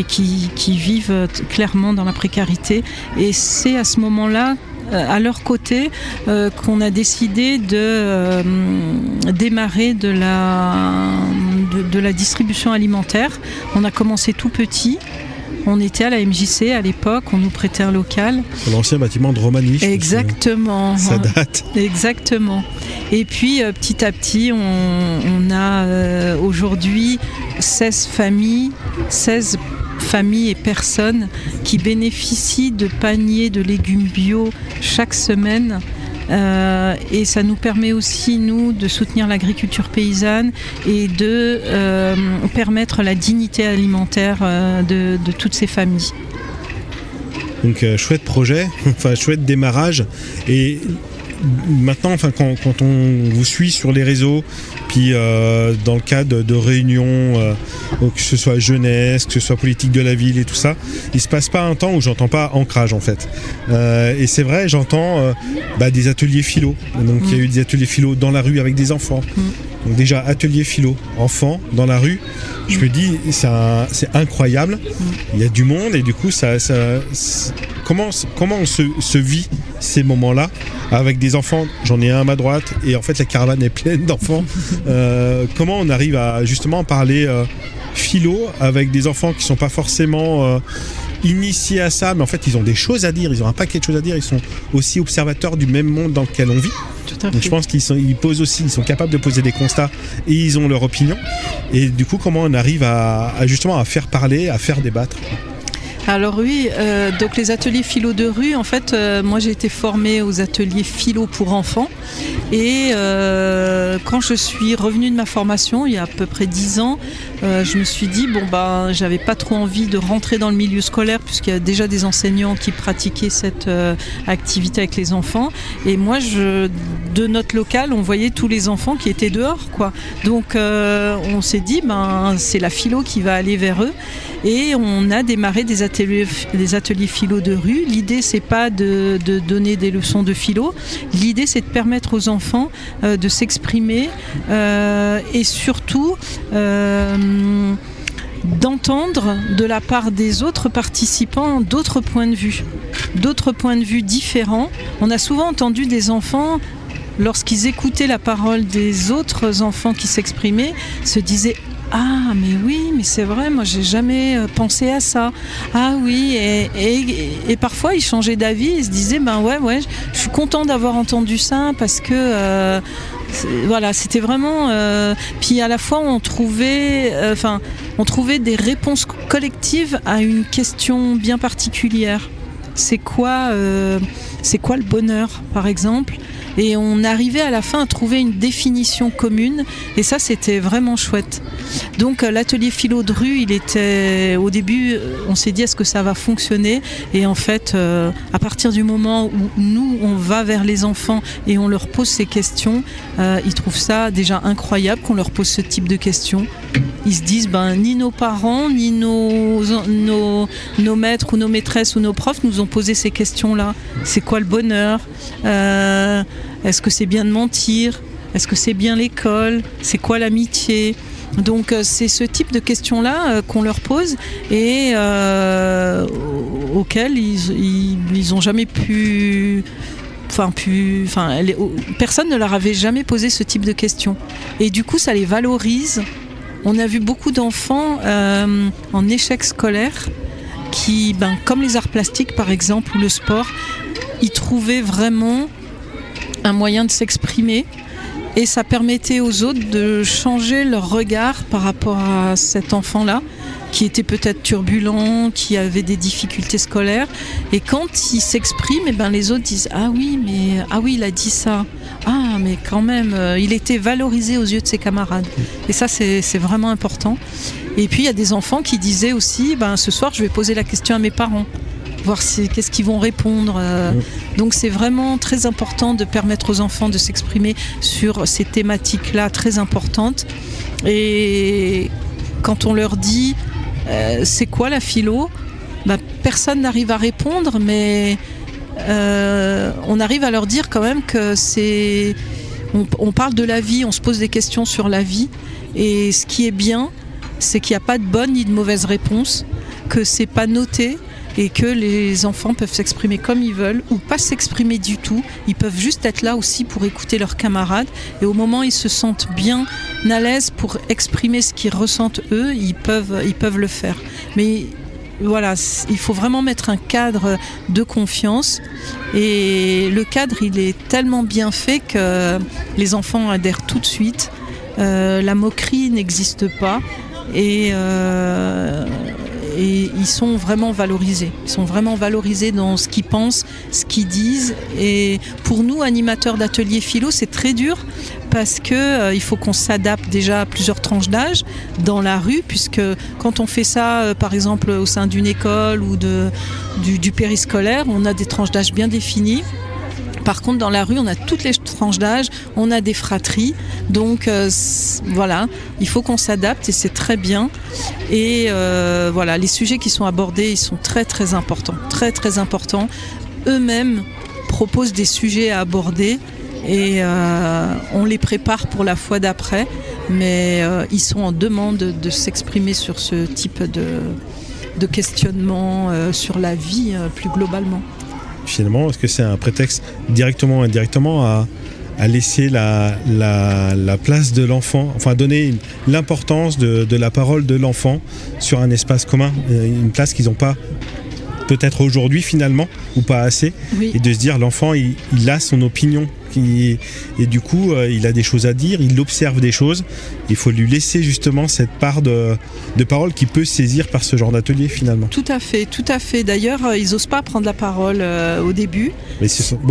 qui vivent clairement dans la précarité. Et c'est à ce moment-là, à leur côté, qu'on a décidé de démarrer de la distribution alimentaire. On a commencé tout petit. On était à la MJC à l'époque, on nous prêtait un local. Sur l'ancien bâtiment de Romani. Exactement. Ça date. Exactement. Et puis petit à petit, on a aujourd'hui 16 familles et personnes qui bénéficient de paniers de légumes bio chaque semaine. Et ça nous permet aussi, nous, de soutenir l'agriculture paysanne et de permettre la dignité alimentaire de toutes ces familles. Donc chouette projet, enfin chouette démarrage. Et maintenant, enfin, quand on vous suit sur les réseaux, puis dans le cadre de réunions, que ce soit jeunesse, que ce soit politique de la ville et tout ça, il se passe pas un temps où j'entends pas ancrage en fait. Et c'est vrai, j'entends des ateliers philo. Donc il y a eu des ateliers philo dans la rue avec des enfants. Donc déjà atelier philo, enfants dans la rue. Je me dis c'est incroyable. Il y a du monde et du coup comment on se vit ces moments-là avec des enfants. J'en ai un à ma droite et en fait la caravane est pleine d'enfants. Comment on arrive à justement parler philo avec des enfants qui sont pas forcément initiés à ça, mais en fait ils ont des choses à dire, ils ont un paquet de choses à dire, ils sont aussi observateurs du même monde dans lequel on vit. Donc je pense qu'ils sont capables de poser des constats et ils ont leur opinion. Et du coup, comment on arrive à justement à faire parler, à faire débattre? Alors oui, donc les ateliers philo de rue, en fait, moi j'ai été formée aux ateliers philo pour enfants, et quand je suis revenue de ma formation il y a à peu près 10 ans, je me suis dit j'avais pas trop envie de rentrer dans le milieu scolaire puisqu'il y a déjà des enseignants qui pratiquaient cette activité avec les enfants, et moi de notre local on voyait tous les enfants qui étaient dehors, quoi. Donc on s'est dit c'est la philo qui va aller vers eux, et on a démarré des ateliers philo de rue. L'idée, c'est pas de donner des leçons de philo. L'idée, c'est de permettre aux enfants de s'exprimer et surtout d'entendre de la part des autres participants d'autres points de vue différents. On a souvent entendu des enfants, lorsqu'ils écoutaient la parole des autres enfants qui s'exprimaient, se disaient « Ah, mais oui, mais c'est vrai, moi j'ai jamais pensé à ça. Ah oui, et parfois ils changeaient d'avis, ils se disaient ouais, je suis content d'avoir entendu ça parce que voilà, c'était vraiment. Puis à la fois on trouvait des réponses collectives à une question bien particulière. C'est quoi le bonheur, par exemple? et on arrivait à la fin à trouver une définition commune, et ça c'était vraiment chouette. Donc l'atelier philo de rue, il était au début, on s'est dit est-ce que ça va fonctionner, et en fait à partir du moment où nous on va vers les enfants et on leur pose ces questions, ils trouvent ça déjà incroyable qu'on leur pose ce type de questions. Ils se disent ni nos parents ni nos maîtres ou nos maîtresses ou nos profs nous ont posé ces questions-là. C'est quoi le bonheur? Est-ce que c'est bien de mentir? Est-ce que c'est bien l'école? C'est quoi l'amitié? Donc c'est ce type de questions-là qu'on leur pose et auxquelles ils n'ont jamais pu... personne ne leur avait jamais posé ce type de questions. Et du coup, ça les valorise. On a vu beaucoup d'enfants en échec scolaire qui, comme les arts plastiques par exemple ou le sport, ils trouvaient vraiment un moyen de s'exprimer. Et ça permettait aux autres de changer leur regard par rapport à cet enfant-là, qui était peut-être turbulent, qui avait des difficultés scolaires. Et quand il s'exprime, les autres disent « Ah oui, il a dit ça. Ah, mais quand même, il était valorisé aux yeux de ses camarades. » Et ça, c'est vraiment important. Et puis, il y a des enfants qui disaient aussi « Ce soir, je vais poser la question à mes parents. » Voir qu'est-ce qu'ils vont répondre. Donc c'est vraiment très important de permettre aux enfants de s'exprimer sur ces thématiques-là très importantes. Et quand on leur dit c'est quoi la philo, personne n'arrive à répondre, mais on arrive à leur dire quand même que c'est... On parle de la vie, on se pose des questions sur la vie, et ce qui est bien, c'est qu'il n'y a pas de bonne ni de mauvaise réponse, que c'est pas noté, et que les enfants peuvent s'exprimer comme ils veulent ou pas s'exprimer du tout. Ils peuvent juste être là aussi pour écouter leurs camarades, et au moment où ils se sentent bien à l'aise pour exprimer ce qu'ils ressentent eux, ils peuvent le faire. Mais voilà, il faut vraiment mettre un cadre de confiance, et le cadre il est tellement bien fait que les enfants adhèrent tout de suite. La moquerie n'existe pas, et ils sont vraiment valorisés. Ils sont vraiment valorisés dans ce qu'ils pensent, ce qu'ils disent. Et pour nous, animateurs d'ateliers philo, c'est très dur parce que il faut qu'on s'adapte déjà à plusieurs tranches d'âge dans la rue, puisque quand on fait ça, par exemple au sein d'une école ou du périscolaire, on a des tranches d'âge bien définies. Par contre, dans la rue, on a toutes les tranches d'âge, on a des fratries, donc voilà, il faut qu'on s'adapte et c'est très bien. Et voilà, les sujets qui sont abordés, ils sont très très importants, très très importants. Eux-mêmes proposent des sujets à aborder et on les prépare pour la fois d'après, mais ils sont en demande de s'exprimer sur ce type de questionnement sur la vie plus globalement. Finalement, est-ce que c'est un prétexte directement ou indirectement à laisser la place de l'enfant, enfin donner l'importance de la parole de l'enfant sur un espace commun, une place qu'ils n'ont pas peut-être aujourd'hui finalement, ou pas assez, oui. Et de se dire l'enfant il a son opinion, et du coup il a des choses à dire, il observe des choses, il faut lui laisser justement cette part de parole qui peut saisir par ce genre d'atelier finalement. Tout à fait. D'ailleurs ils n'osent pas prendre la parole au début. Mais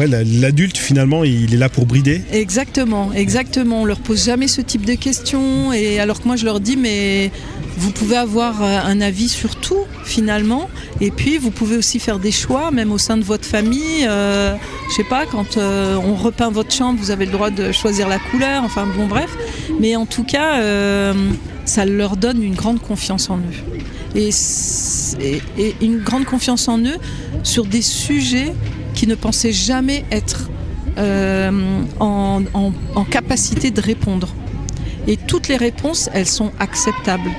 l'adulte finalement il est là pour brider. Exactement, on leur pose jamais ce type de questions, et alors que moi je leur dis mais vous pouvez avoir un avis sur tout finalement, et puis vous pouvez aussi faire des choix même au sein de votre famille, je sais pas, quand on repeint votre chambre, vous avez le droit de choisir la couleur, enfin bon bref, mais en tout cas ça leur donne une grande confiance en eux, et une grande confiance en eux sur des sujets qui ne pensaient jamais être en capacité de répondre, et toutes les réponses elles sont acceptables.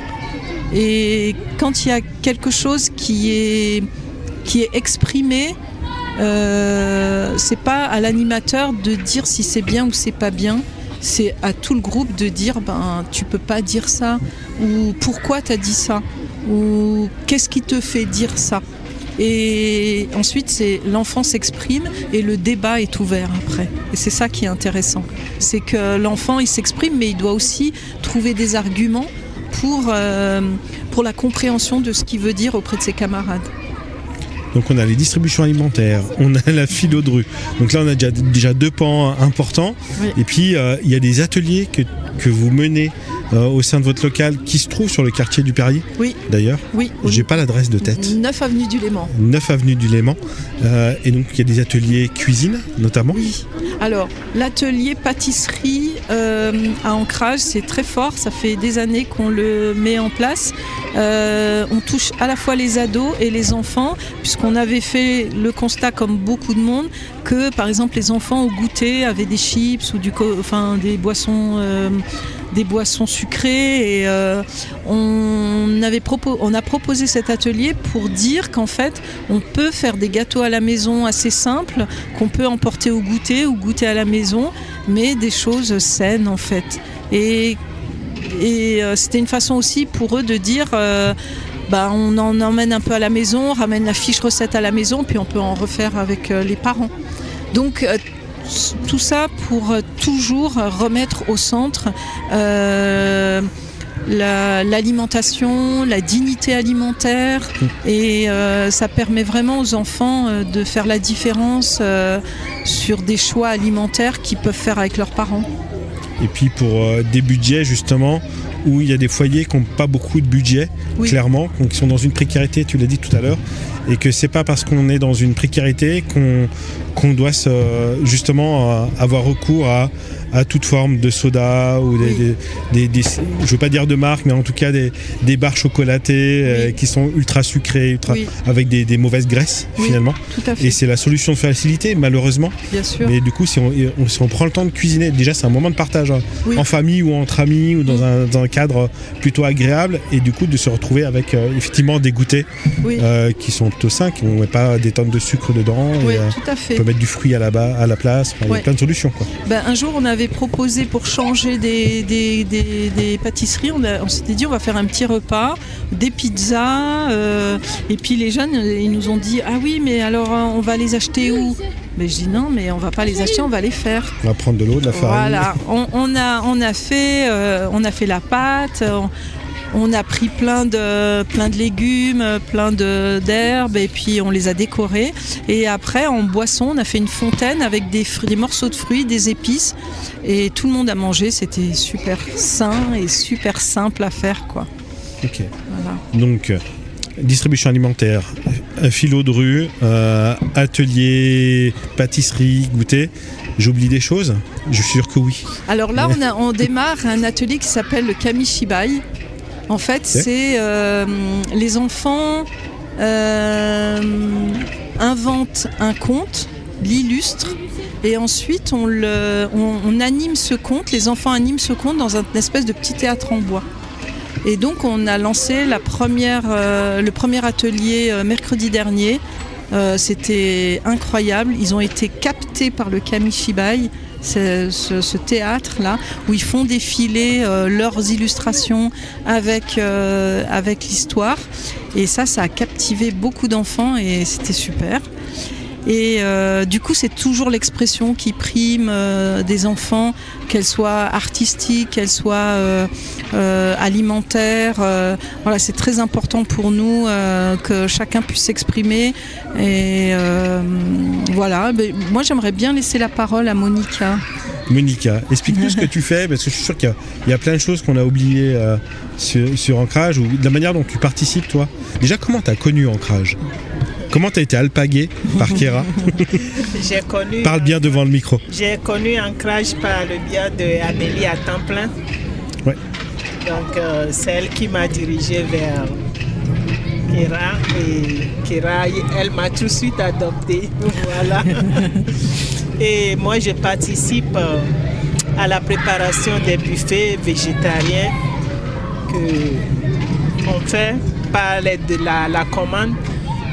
Et quand il y a quelque chose qui est exprimé, c'est pas à l'animateur de dire si c'est bien ou c'est pas bien, c'est à tout le groupe de dire tu peux pas dire ça, ou pourquoi t'as dit ça, ou qu'est-ce qui te fait dire ça. Et ensuite c'est l'enfant s'exprime et le débat est ouvert après, et c'est ça qui est intéressant, c'est que l'enfant il s'exprime, mais il doit aussi trouver des arguments pour la compréhension de ce qu'il veut dire auprès de ses camarades. Donc on a les distributions alimentaires, on a la philo de rue. Donc là on a déjà 2 pans importants. Oui. Et puis il y a des ateliers que vous menez au sein de votre local qui se trouve sur le quartier du Perrier. Oui. D'ailleurs. Oui. J'ai pas l'adresse de tête. 9 avenue du Léman. 9 avenue du Léman. Et donc il y a des ateliers cuisine notamment. Oui. Alors l'atelier pâtisserie à Ancrage, c'est très fort. Ça fait des années qu'on le met en place. On touche à la fois les ados et les enfants, puisqu'on avait fait le constat, comme beaucoup de monde, que par exemple les enfants au goûter avaient des chips ou des boissons sucrées, et on a proposé cet atelier pour dire qu'en fait on peut faire des gâteaux à la maison assez simples, qu'on peut emporter au goûter ou goûter à la maison, mais des choses saines en fait. Et c'était une façon aussi pour eux de dire on en emmène un peu à la maison, on ramène la fiche recette à la maison, puis on peut en refaire avec les parents. Donc tout ça pour toujours remettre au centre l'alimentation, la dignité alimentaire, et ça permet vraiment aux enfants de faire la différence sur des choix alimentaires qu'ils peuvent faire avec leurs parents. Et puis pour des budgets justement où il y a des foyers qui n'ont pas beaucoup de budget, clairement, qui sont dans une précarité, tu l'as dit tout à l'heure, et que c'est pas parce qu'on est dans une précarité qu'on doit justement avoir recours à toute forme de soda ou des je veux pas dire de marque, mais en tout cas des barres chocolatées qui sont ultra sucrées, avec des mauvaises graisses finalement. Tout à fait. Et c'est la solution de facilité, malheureusement. Bien sûr. Mais du coup, si on prend le temps de cuisiner, déjà c'est un moment de partage en famille ou entre amis ou dans un cadre plutôt agréable, et du coup de se retrouver avec effectivement des goûters qui sont plutôt sains, qui n'ont pas des tonnes de sucre dedans. Oui, et, tout à fait. on peut mettre du fruit à la place. Il y a plein de solutions, quoi. Un jour, on avait proposé, pour changer des pâtisseries, on s'était dit on va faire un petit repas, des pizzas, et puis les jeunes ils nous ont dit ah oui, mais alors on va les acheter où? Mais je dis non, mais on va pas les acheter, on va les faire. On va prendre de l'eau, de la farine. Voilà, on a fait la pâte. On a pris plein de légumes, plein d'herbes, et puis on les a décorés. Et après, en boisson, on a fait une fontaine avec des morceaux de fruits, des épices. Et tout le monde a mangé. C'était super sain et super simple à faire, quoi. Ok. Voilà. Donc, distribution alimentaire, philo de rue, atelier, pâtisserie, goûter. J'oublie des choses? Je suis sûr que oui. Alors là, on démarre un atelier qui s'appelle le Kamishibai. En fait, c'est les enfants inventent un conte, l'illustrent, et ensuite on anime ce conte, les enfants animent ce conte dans une espèce de petit théâtre en bois. Et donc on a lancé le premier atelier mercredi dernier. C'était incroyable, ils ont été captés par le Kamishibai, ce théâtre-là, où ils font défiler leurs illustrations avec l'histoire. Et ça a captivé beaucoup d'enfants et c'était super. Et du coup, c'est toujours l'expression qui prime des enfants, qu'elle soit artistique, qu'elle soit alimentaire. Voilà, c'est très important pour nous que chacun puisse s'exprimer. Et voilà, moi j'aimerais bien laisser la parole à Monica. Monica, explique-nous ce que tu fais, parce que je suis sûr qu'il y a plein de choses qu'on a oubliées sur Ancrage, ou de la manière dont tu participes, toi. Déjà, comment tu as connu Ancrage? Comment tu as été alpagué par Kéra? Parle bien devant le micro. J'ai connu Ancrage par le biais d'Amélie à temps plein. Ouais. Donc, c'est elle qui m'a dirigé vers Kéra. Et Kéra, elle m'a tout de suite adopté. Voilà. Et moi, je participe à la préparation des buffets végétariens qu'on fait par l'aide de la commande.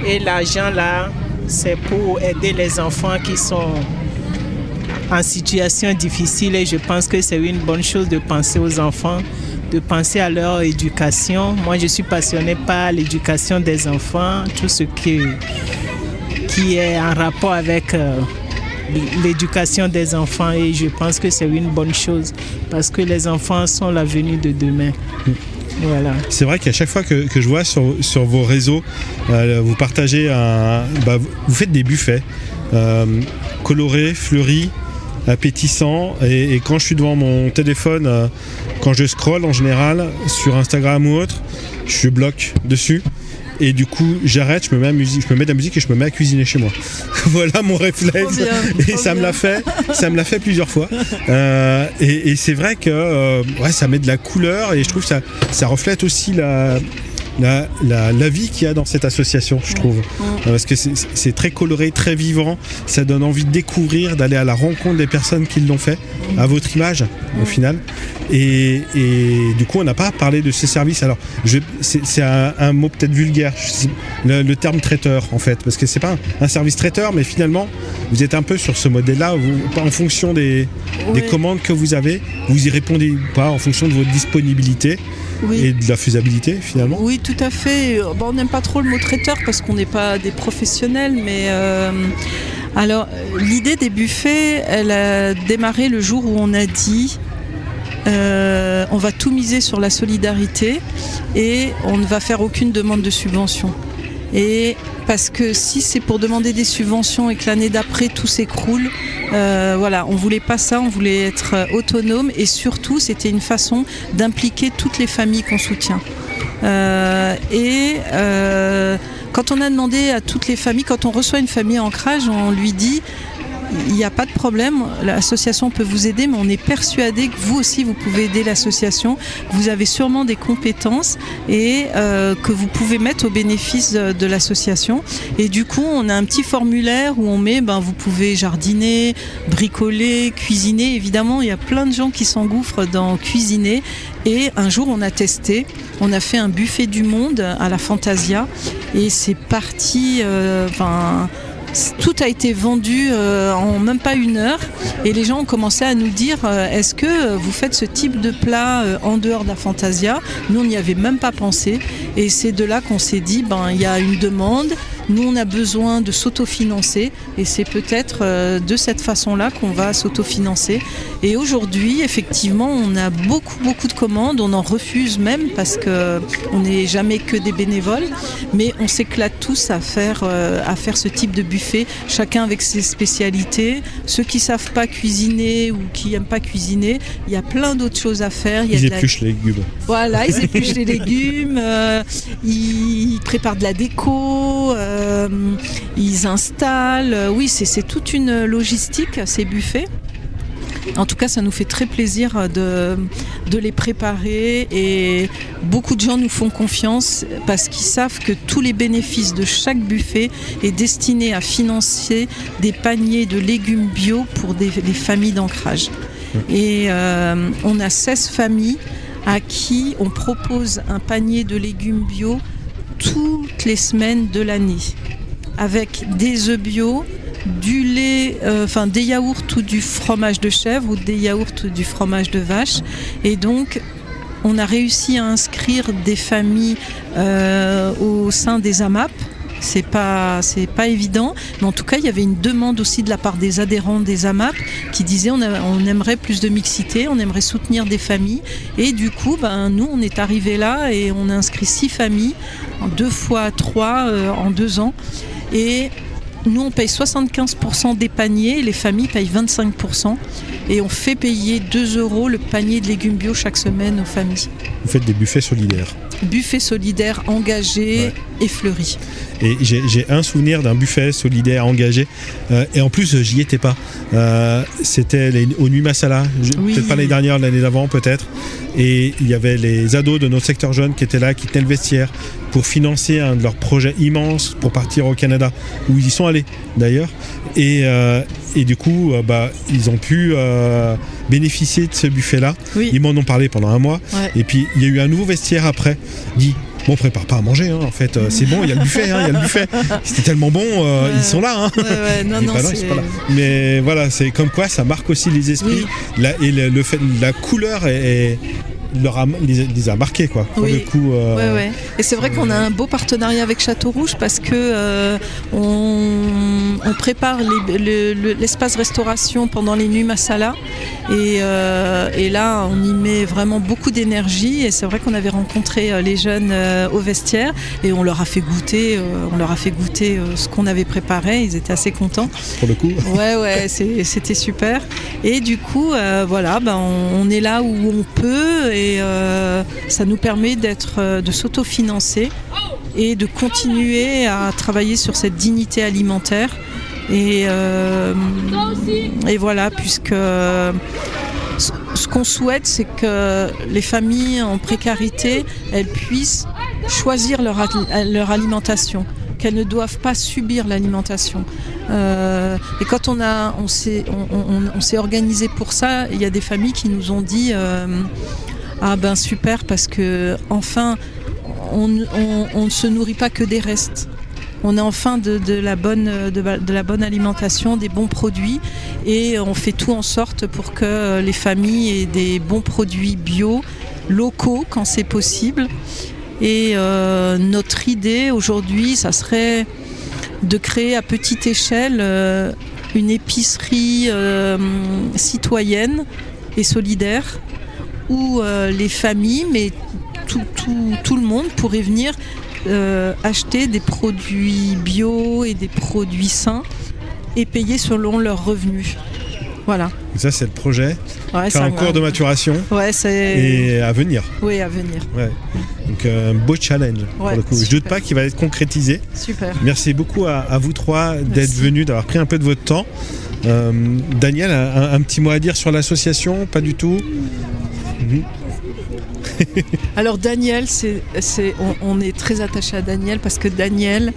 Et l'argent là, c'est pour aider les enfants qui sont en situation difficile. Et je pense que c'est une bonne chose de penser aux enfants, de penser à leur éducation. Moi, je suis passionnée par l'éducation des enfants, tout ce qui est en rapport avec l'éducation des enfants. Et je pense que c'est une bonne chose parce que les enfants sont l'avenir de demain. Voilà. C'est vrai qu'à chaque fois que je vois sur vos réseaux, vous partagez vous faites des buffets colorés, fleuris, appétissants, et quand je suis devant mon téléphone, quand je scrolle en général sur Instagram ou autre, je bloque dessus. Et du coup, j'arrête, je me mets de la musique et je me mets à cuisiner chez moi. Voilà mon réflexe. Et ça me l'a fait plusieurs fois. Et c'est vrai que ça met de la couleur, et je trouve que ça reflète aussi la vie qu'il y a dans cette association, je trouve. Parce que c'est très coloré, très vivant. Ça donne envie de découvrir, d'aller à la rencontre des personnes qui l'ont fait, à votre image, au final. Et du coup, on n'a pas parlé de ces services. Alors, c'est un mot peut-être vulgaire, le terme traiteur, en fait. Parce que c'est pas un service traiteur, mais finalement, vous êtes un peu sur ce modèle-là. En fonction des commandes que vous avez, vous y répondez ou pas, en fonction de votre disponibilité. Oui. Et de la faisabilité finalement. Oui, tout à fait. On n'aime pas trop le mot traiteur parce qu'on n'est pas des professionnels, mais alors l'idée des buffets, elle a démarré le jour où on a dit on va tout miser sur la solidarité et on ne va faire aucune demande de subvention. Et parce que si c'est pour demander des subventions et que l'année d'après tout s'écroule, on voulait pas ça, on voulait être autonome, et surtout c'était une façon d'impliquer toutes les familles qu'on soutient. Quand on a demandé à toutes les familles, quand on reçoit une famille Ancrage, on lui dit il n'y a pas de problème, l'association peut vous aider, mais on est persuadé que vous aussi vous pouvez aider l'association. Vous avez sûrement des compétences et que vous pouvez mettre au bénéfice de l'association. Et du coup, on a un petit formulaire où on met, vous pouvez jardiner, bricoler, cuisiner. Évidemment, il y a plein de gens qui s'engouffrent dans cuisiner. Et un jour, on a testé. On a fait un buffet du monde à la Fantasia et c'est parti. Tout a été vendu en même pas 1 heure, et les gens ont commencé à nous dire est-ce que vous faites ce type de plat en dehors de la Fantasia ? Nous, on n'y avait même pas pensé, et c'est de là qu'on s'est dit il y a une demande. Nous, on a besoin de s'autofinancer, et c'est peut-être de cette façon-là qu'on va s'autofinancer. Et aujourd'hui, effectivement, on a beaucoup de commandes. On en refuse même parce qu'on n'est jamais que des bénévoles, mais on s'éclate tous à faire ce type de buffet, chacun avec ses spécialités. Ceux qui savent pas cuisiner ou qui aiment pas cuisiner, il y a plein d'autres choses à faire. Ils épluchent les légumes. Voilà, ils épluchent les légumes, ils préparent de la déco. Ils installent, oui, c'est toute une logistique, ces buffets. En tout cas, ça nous fait très plaisir de les préparer, et beaucoup de gens nous font confiance parce qu'ils savent que tous les bénéfices de chaque buffet est destiné à financer des paniers de légumes bio pour des familles d'Ancrage. Et on a 16 familles à qui on propose un panier de légumes bio toutes les semaines de l'année, avec des œufs bio, du lait, des yaourts ou du fromage de chèvre, ou des yaourts ou du fromage de vache. Et donc on a réussi à inscrire des familles au sein des AMAP. C'est pas évident, mais en tout cas il y avait une demande aussi de la part des adhérents des AMAP qui disaient on aimerait plus de mixité, on aimerait soutenir des familles, et du coup nous on est arrivés là et on a inscrit 6 familles, 2 fois 3 en 2 ans, et nous on paye 75% des paniers, les familles payent 25%, et on fait payer 2 € le panier de légumes bio chaque semaine aux familles. Vous faites des buffets solidaires. Buffet solidaire engagé et fleuri. Et j'ai un souvenir d'un buffet solidaire engagé, et en plus j'y étais pas. C'était aux Nuits Masala, peut-être pas l'année dernière, l'année d'avant peut-être. Et il y avait les ados de notre secteur jeune qui étaient là, qui tenaient le vestiaire pour financer un de leurs projets immenses pour partir au Canada, où ils y sont allés d'ailleurs. Et du coup, ils ont pu bénéficier de ce buffet-là. Oui. Ils m'en ont parlé pendant 1 mois. Ouais. Et puis, il y a eu un nouveau vestiaire après. Dit, on prépare pas à manger, en fait. C'est bon, il y a le buffet, il y a le buffet. C'était tellement bon, ils sont là. Non, ils sont pas là. Mais voilà, c'est comme quoi ça marque aussi les esprits. Oui. La couleur est les a marqués, quoi. Pour Oui. le coup, Ouais. Et c'est vrai qu'on a un beau partenariat avec Château Rouge parce que on prépare l'espace restauration pendant les nuits Masala et là on y met vraiment beaucoup d'énergie et c'est vrai qu'on avait rencontré les jeunes au vestiaire et on leur a fait goûter ce qu'on avait préparé. Ils étaient assez contents. pour le coup. Ouais, c'était super. Et du coup, on est là où on peut et ça nous permet de s'autofinancer et de continuer à travailler sur cette dignité alimentaire. Et voilà, puisque ce qu'on souhaite, c'est que les familles en précarité, elles puissent choisir leur alimentation, qu'elles ne doivent pas subir l'alimentation. Et quand on s'est organisé pour ça, il y a des familles qui nous ont dit super, parce que enfin on ne se nourrit pas que des restes. On a enfin de la bonne alimentation, des bons produits et on fait tout en sorte pour que les familles aient des bons produits bio, locaux quand c'est possible. Et notre idée aujourd'hui, ça serait de créer à petite échelle une épicerie citoyenne et solidaire où les familles, mais tout le monde pourrait venir acheter des produits bio et des produits sains et payer selon leurs revenus. Voilà. Ça, c'est le projet. Ouais, c'est en cours de maturation. Ouais, et à venir. Oui, à venir. Ouais. Donc un beau challenge pour le coup. Je ne doute pas qu'il va être concrétisé. Super. Merci beaucoup à vous trois d'être venus, d'avoir pris un peu de votre temps. Daniel, un petit mot à dire sur l'association? Pas du tout. Alors Daniel, on est très attaché à Daniel parce que Daniel,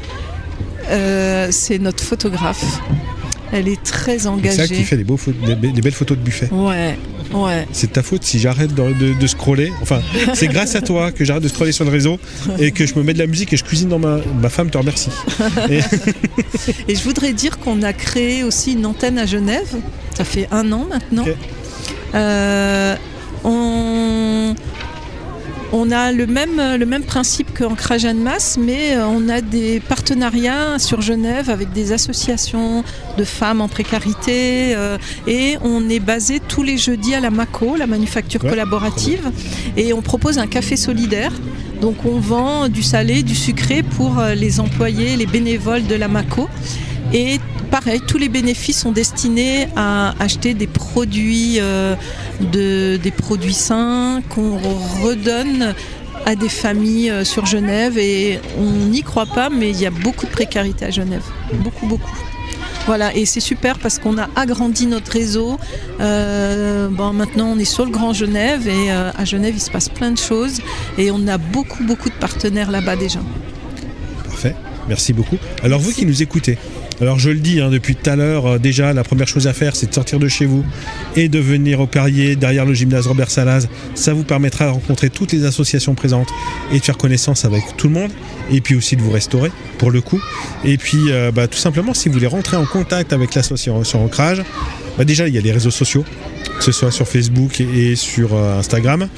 c'est notre photographe. Elle est très engagée. C'est ça qui fait des belles photos de buffet. Ouais. C'est de ta faute si j'arrête de scroller. Enfin, c'est grâce à toi que j'arrête de scroller sur le réseau et que je me mets de la musique et je cuisine dans ma femme te remercie. Et je voudrais dire qu'on a créé aussi une antenne à Genève. Ça fait 1 an maintenant. Okay. On a le même principe qu'Ancrage Annemasse, mais on a des partenariats sur Genève avec des associations de femmes en précarité et on est basé tous les jeudis à la MACO, la manufacture collaborative, et on propose un café solidaire. Donc on vend du salé, du sucré pour les employés, les bénévoles de la MACO. Et pareil, tous les bénéfices sont destinés à acheter des produits sains qu'on redonne à des familles sur Genève. Et on n'y croit pas, mais il y a beaucoup de précarité à Genève. Beaucoup. Voilà, et c'est super parce qu'on a agrandi notre réseau. Maintenant, on est sur le Grand Genève et à Genève, il se passe plein de choses. Et on a beaucoup de partenaires là-bas déjà. Parfait, merci beaucoup. Alors vous qui nous écoutez, alors je le dis depuis tout à l'heure, déjà la première chose à faire c'est de sortir de chez vous et de venir au Perrier derrière le gymnase Robert Salaz. Ça vous permettra de rencontrer toutes les associations présentes et de faire connaissance avec tout le monde et puis aussi de vous restaurer pour le coup. Et puis tout simplement si vous voulez rentrer en contact avec l'association Ancrage, déjà il y a les réseaux sociaux, que ce soit sur Facebook et sur Instagram.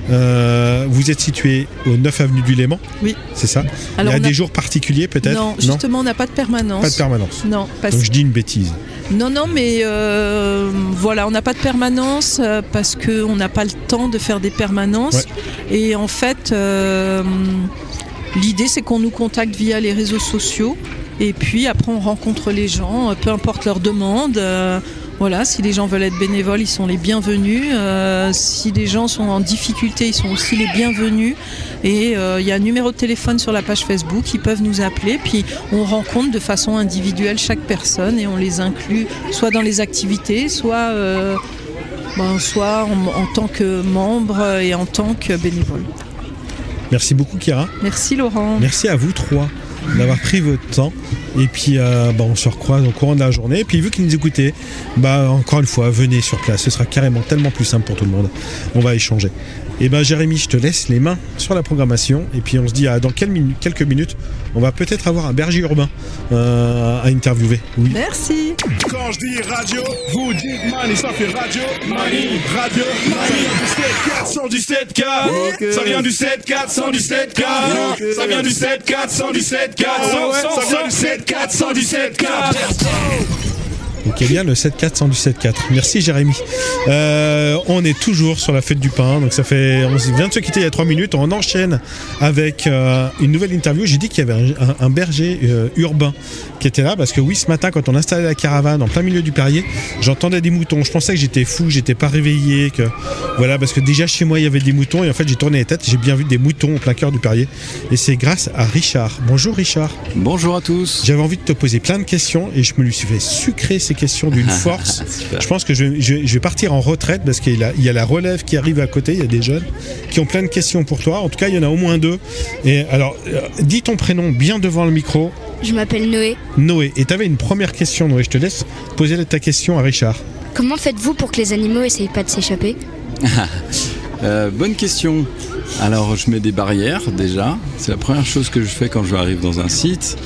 Vous êtes situé au 9 avenue du Léman. Oui. C'est ça. Alors, il y a des jours particuliers peut-être? Non, justement on n'a pas de permanence. Pas de permanence. Non. Donc je dis une bêtise. Non, mais on n'a pas de permanence parce qu'on n'a pas le temps de faire des permanences. Ouais. Et en fait, l'idée c'est qu'on nous contacte via les réseaux sociaux et puis après on rencontre les gens, peu importe leur demande. Voilà, si les gens veulent être bénévoles, ils sont les bienvenus. Si les gens sont en difficulté, ils sont aussi les bienvenus. Et il y a un numéro de téléphone sur la page Facebook, ils peuvent nous appeler. Puis on rencontre de façon individuelle chaque personne et on les inclut soit dans les activités, soit en tant que membre et en tant que bénévole. Merci beaucoup Kira. Merci Laurent. Merci à vous trois d'avoir pris votre temps. Et puis on se recroise au courant de la journée. Et puis vu qu'ils nous écoutaient, encore une fois, venez sur place. Ce sera carrément tellement plus simple pour tout le monde. On va échanger. Et Jérémy, je te laisse les mains sur la programmation. Et puis on se dit dans quelques minutes, on va peut-être avoir un berger urbain à interviewer. Oui. Merci. Quand je dis radio, vous dites Mani, ça fait radio. Mani, radio, Mani. Ça vient du 7 4 117K. Ça vient du 7 4 117K. Ça vient du 7 4 117K. Ça vient du 7 4 117K. Donc il y a bien le 7-4 du 7-4. Merci Jérémy. On est toujours sur la fête du pain. Donc on vient de se quitter il y a 3 minutes. On enchaîne avec une nouvelle interview. J'ai dit qu'il y avait un berger urbain qui était là parce que oui, ce matin quand on installait la caravane en plein milieu du Perrier, j'entendais des moutons. Je pensais que j'étais fou, j'étais pas réveillé, parce que déjà chez moi il y avait des moutons et en fait j'ai tourné les têtes, j'ai bien vu des moutons au plein cœur du Perrier et c'est grâce à Richard. Bonjour Richard. Bonjour à tous. J'avais envie de te poser plein de questions et je me suis fait sucrer ces questions d'une force. Je pense que je vais partir en retraite parce qu'il y a la relève qui arrive à côté, il y a des jeunes qui ont plein de questions pour toi. En tout cas, il y en a au moins 2. Et alors, dis ton prénom bien devant le micro. Je m'appelle Noé. Noé. Et tu avais une première question, Noé. Je te laisse poser ta question à Richard. Comment faites-vous pour que les animaux essayent pas de s'échapper ? Bonne question. Alors, je mets des barrières déjà. C'est la première chose que je fais quand j'arrive dans un site.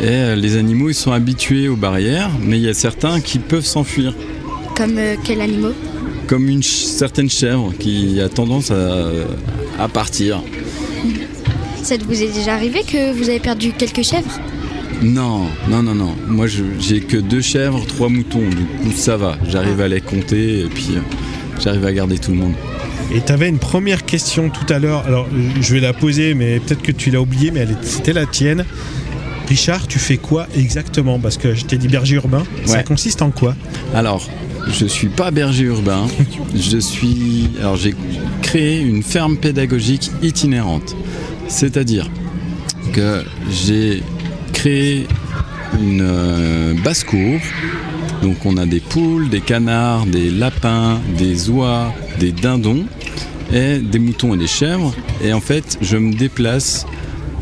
Et les animaux, ils sont habitués aux barrières, mais il y a certains qui peuvent s'enfuir. Comme quels animaux ? Comme une certaine chèvre qui a tendance à partir. Ça vous est déjà arrivé que vous avez perdu quelques chèvres ? Non. Moi, j'ai que 2 chèvres, 3 moutons, du coup ça va. J'arrive à les compter et puis j'arrive à garder tout le monde. Et tu avais une première question tout à l'heure. Alors, je vais la poser, mais peut-être que tu l'as oubliée, mais c'était la tienne. Richard, tu fais quoi exactement ? Parce que je t'ai dit berger urbain, ça consiste en quoi ? Alors, je ne suis pas berger urbain, j'ai créé une ferme pédagogique itinérante. C'est-à-dire que j'ai créé une basse-cour, donc on a des poules, des canards, des lapins, des oies, des dindons, et des moutons et des chèvres, et en fait, je me déplace.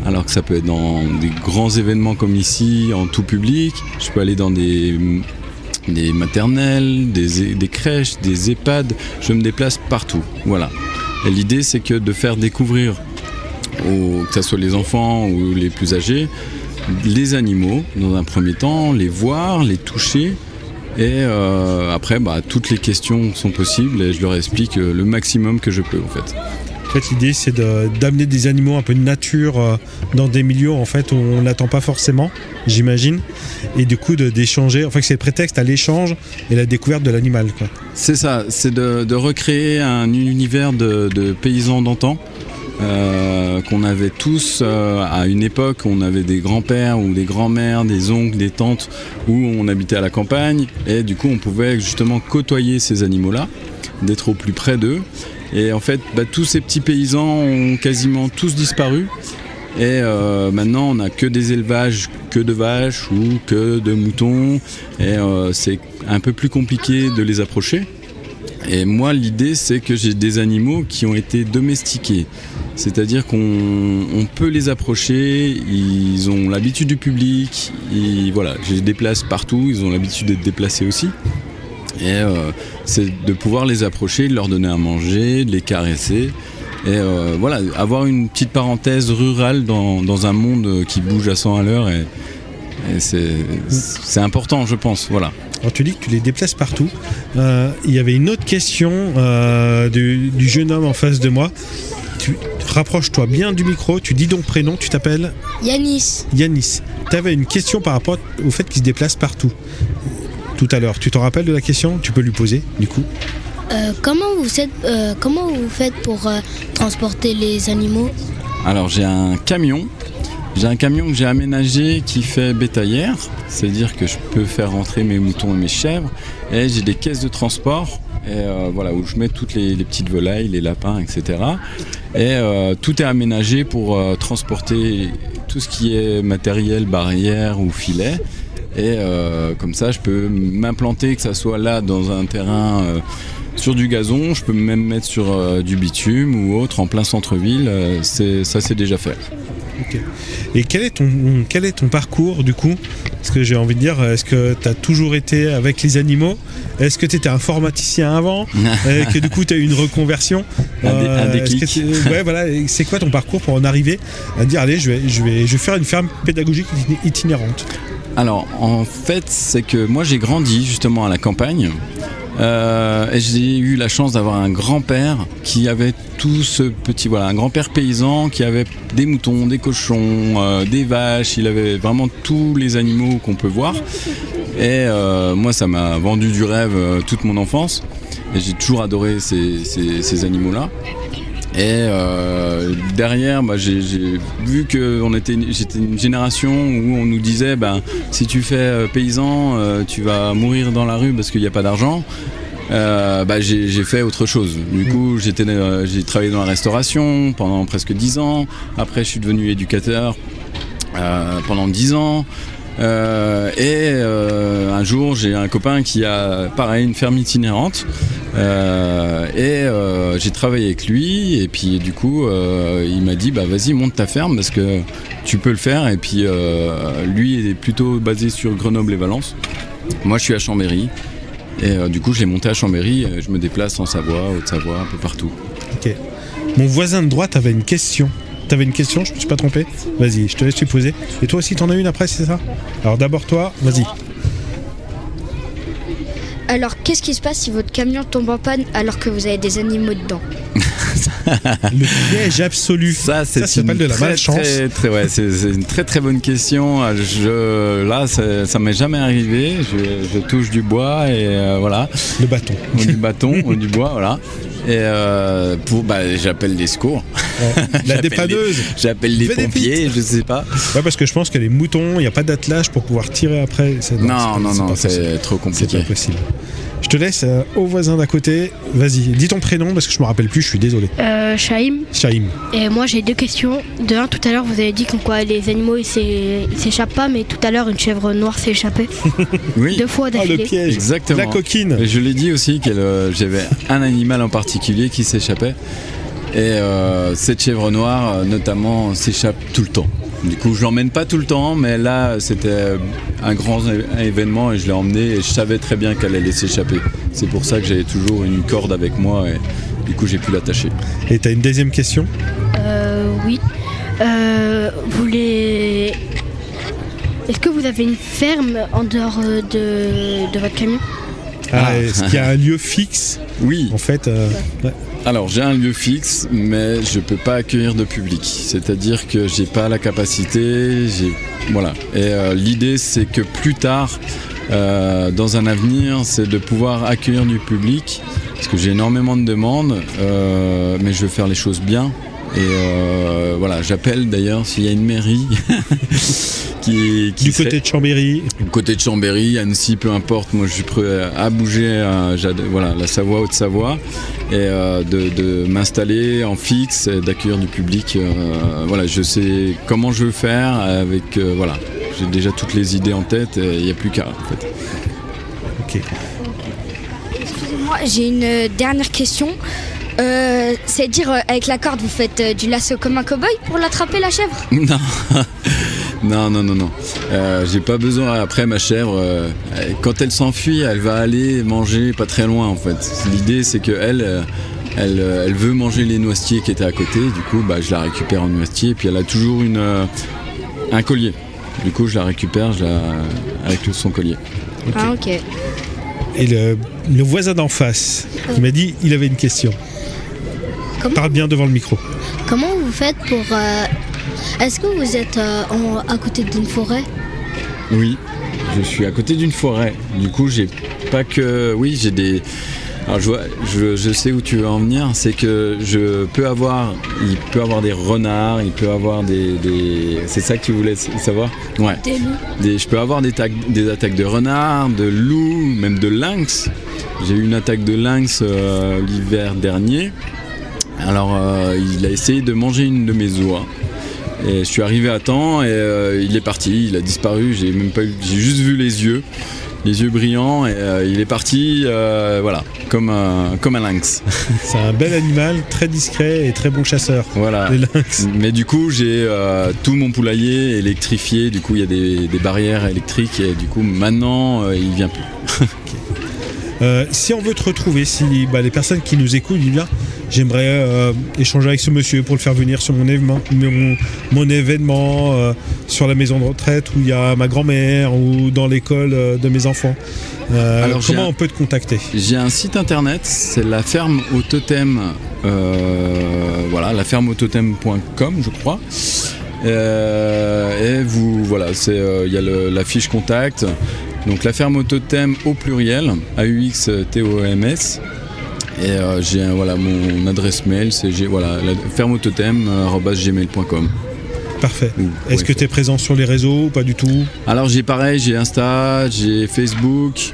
Alors que ça peut être dans des grands événements comme ici, en tout public. Je peux aller dans des maternelles, des crèches, des EHPAD. Je me déplace partout. Voilà. Et l'idée, c'est que de faire découvrir, que ce soit les enfants ou les plus âgés, les animaux, dans un premier temps, les voir, les toucher. Et après, toutes les questions sont possibles et je leur explique le maximum que je peux, en fait. En fait, l'idée, c'est d'amener des animaux un peu de nature dans des milieux en fait, où on n'attend pas forcément, j'imagine. Et du coup, d'échanger. En fait, c'est le prétexte à l'échange et la découverte de l'animal, quoi. C'est ça, c'est de recréer un univers de paysans d'antan. Qu'on avait tous à une époque, on avait des grands-pères ou des grands-mères, des oncles, des tantes, où on habitait à la campagne. Et du coup, on pouvait justement côtoyer ces animaux-là, d'être au plus près d'eux. Et en fait, tous ces petits paysans ont quasiment tous disparu. Et maintenant, on n'a que des élevages, que de vaches ou que de moutons. Et c'est un peu plus compliqué de les approcher. Et moi, l'idée, c'est que j'ai des animaux qui ont été domestiqués. C'est-à-dire qu'on peut les approcher, ils ont l'habitude du public. Je les déplace partout, ils ont l'habitude d'être déplacés aussi. Et c'est de pouvoir les approcher, de leur donner à manger, de les caresser. Et avoir une petite parenthèse rurale dans un monde qui bouge à 100 à l'heure. Et c'est important, je pense. Voilà. Alors tu dis que tu les déplaces partout. Il y avait une autre question du jeune homme en face de moi. Rapproche-toi bien du micro, tu dis donc prénom, tu t'appelles ? Yanis. Yanis. Tu avais une question par rapport au fait qu'il se déplace partout. Tout à l'heure, tu t'en rappelles de la question ? Tu peux lui poser, du coup. Comment vous faites pour transporter les animaux ? Alors j'ai un camion. Que j'ai aménagé qui fait bétaillère, c'est-à-dire que je peux faire rentrer mes moutons et mes chèvres. Et j'ai des caisses de transport où je mets toutes les petites volailles, les lapins, etc. Et tout est aménagé pour transporter tout ce qui est matériel, barrière ou filet. Et comme ça, je peux m'implanter, que ça soit là dans un terrain sur du gazon, je peux même mettre sur du bitume ou autre en plein centre-ville. Ça, c'est déjà fait. Ok. Et quel est ton parcours du coup? Parce que j'ai envie de dire, est-ce que tu as toujours été avec les animaux? Est-ce que tu étais informaticien avant? Et que du coup tu as eu une reconversion? Un déclic. Ouais, voilà. Et c'est quoi ton parcours pour en arriver à dire allez, je vais faire une ferme pédagogique itinérante? Alors en fait c'est que moi j'ai grandi justement à la campagne. Et j'ai eu la chance d'avoir un grand-père qui avait tout ce petit, un grand-père paysan qui avait des moutons, des cochons, des vaches, il avait vraiment tous les animaux qu'on peut voir. Et moi ça m'a vendu du rêve toute mon enfance et j'ai toujours adoré ces animaux-là. Et derrière, j'ai vu que j'étais une génération où on nous disait si tu fais paysan, tu vas mourir dans la rue parce qu'il n'y a pas d'argent. J'ai fait autre chose. Du coup, j'ai travaillé dans la restauration pendant presque 10 ans. Après, je suis devenu éducateur pendant 10 ans. Un jour, j'ai un copain qui a, pareil, une ferme itinérante. J'ai travaillé avec lui et puis du coup il m'a dit vas-y monte ta ferme parce que tu peux le faire et puis lui est plutôt basé sur Grenoble et Valence. Moi je suis à Chambéry et du coup je l'ai monté à Chambéry, je me déplace en Savoie, Haute-Savoie, un peu partout. Ok. Mon voisin de droite avait une question. T'avais une question, je me suis pas trompé? Vas-y, je te laisse te poser. Et toi aussi t'en as une après, c'est ça? Alors d'abord toi, vas-y. Alors, qu'est-ce qui se passe si votre camion tombe en panne alors que vous avez des animaux dedans? Le piège absolu. Ça s'appelle de la malchance. C'est une très très bonne question. Ça m'est jamais arrivé. Je touche du bois et voilà. Le bâton. Du bâton ou du bois, voilà. Et j'appelle les secours. La dépanneuse. J'appelle les pompiers, je sais pas. Ouais, parce que je pense que les moutons, il n'y a pas d'attelage pour pouvoir tirer après. Non, c'est trop compliqué. C'est pas possible. Je te laisse au voisin d'à côté. Vas-y, dis ton prénom parce que je me rappelle plus, je suis désolé. Chaïm. Chaïm. Et moi j'ai deux questions. De un, tout à l'heure vous avez dit qu'en quoi les animaux ils s'échappent pas, mais tout à l'heure une chèvre noire s'est échappée. Oui. 2 fois d'affilée. Le piège. Exactement. La coquine. Et je l'ai dit aussi j'avais un animal en particulier qui s'échappait. Et cette chèvre noire notamment s'échappe tout le temps. Du coup je l'emmène pas tout le temps, mais là c'était un grand événement et je l'ai emmenée et je savais très bien qu'elle allait s'échapper. C'est pour ça que j'avais toujours une corde avec moi et du coup j'ai pu l'attacher. Et t'as une deuxième question? Oui. Est-ce que vous avez une ferme en dehors de votre camion? Est-ce qu'il y a un lieu fixe? Oui. En fait, ouais. Alors j'ai un lieu fixe, mais je peux pas accueillir de public. C'est-à-dire que j'ai pas la capacité. Voilà. Et l'idée c'est que plus tard, dans un avenir, c'est de pouvoir accueillir du public, parce que j'ai énormément de demandes, mais je veux faire les choses bien. Et voilà, j'appelle d'ailleurs s'il y a une mairie qui du côté de Chambéry. Du côté de Chambéry, Annecy, peu importe, moi je suis prêt à bouger la Savoie, Haute-Savoie, et de m'installer en fixe, et d'accueillir du public. Voilà, je sais comment je veux faire avec j'ai déjà toutes les idées en tête et il n'y a plus qu'à en fait. Ok. Excusez-moi, j'ai une dernière question. C'est-à-dire avec la corde vous faites du lasso comme un cow-boy pour l'attraper la chèvre? Non. J'ai pas besoin. Après ma chèvre, quand elle s'enfuit, elle va aller manger pas très loin en fait. L'idée c'est que elle veut manger les noisetiers qui étaient à côté. Du coup je la récupère en noisetier et puis elle a toujours un collier. Du coup je la récupère avec son collier. Okay. Ah ok. Et le voisin d'en face, il m'a dit il avait une question. Parle bien devant le micro. Comment vous faites pour... Est-ce que vous êtes à côté d'une forêt? Oui, je suis à côté d'une forêt. Du coup, j'ai pas que... Oui, j'ai des... Alors, je sais où tu veux en venir. C'est que il peut avoir des renards, il peut avoir des... C'est ça que tu voulais savoir? Ouais. Des loups. Je peux avoir des attaques de renards, de loups, même de lynx. J'ai eu une attaque de lynx l'hiver dernier. Alors il a essayé de manger une de mes oies et je suis arrivé à temps et il est parti, il a disparu, j'ai juste vu les yeux les yeux brillants, et il est parti, voilà, comme un lynx. C'est un bel animal, très discret et très bon chasseur. Voilà. Les lynx. Mais du coup, j'ai tout mon poulailler électrifié. Du coup, il y a des barrières électriques, et du coup, maintenant, il vient plus. Si on veut te retrouver, si les personnes qui nous écoutent disent bien, j'aimerais échanger avec ce monsieur pour le faire venir sur mon événement sur la maison de retraite où il y a ma grand-mère ou dans l'école de mes enfants. Alors, comment on peut te contacter ? J'ai un site internet, c'est la ferme au totem, voilà, lafermeautotem.com, je crois. Et vous, voilà, il y a la fiche contact. Donc la ferme au totem au pluriel, AUXTOMS. Et j'ai mon adresse mail, c'est fermeautotem@gmail.com. Parfait. Est-ce que tu es présent sur les réseaux ou pas du tout ? Alors j'ai Insta, j'ai Facebook.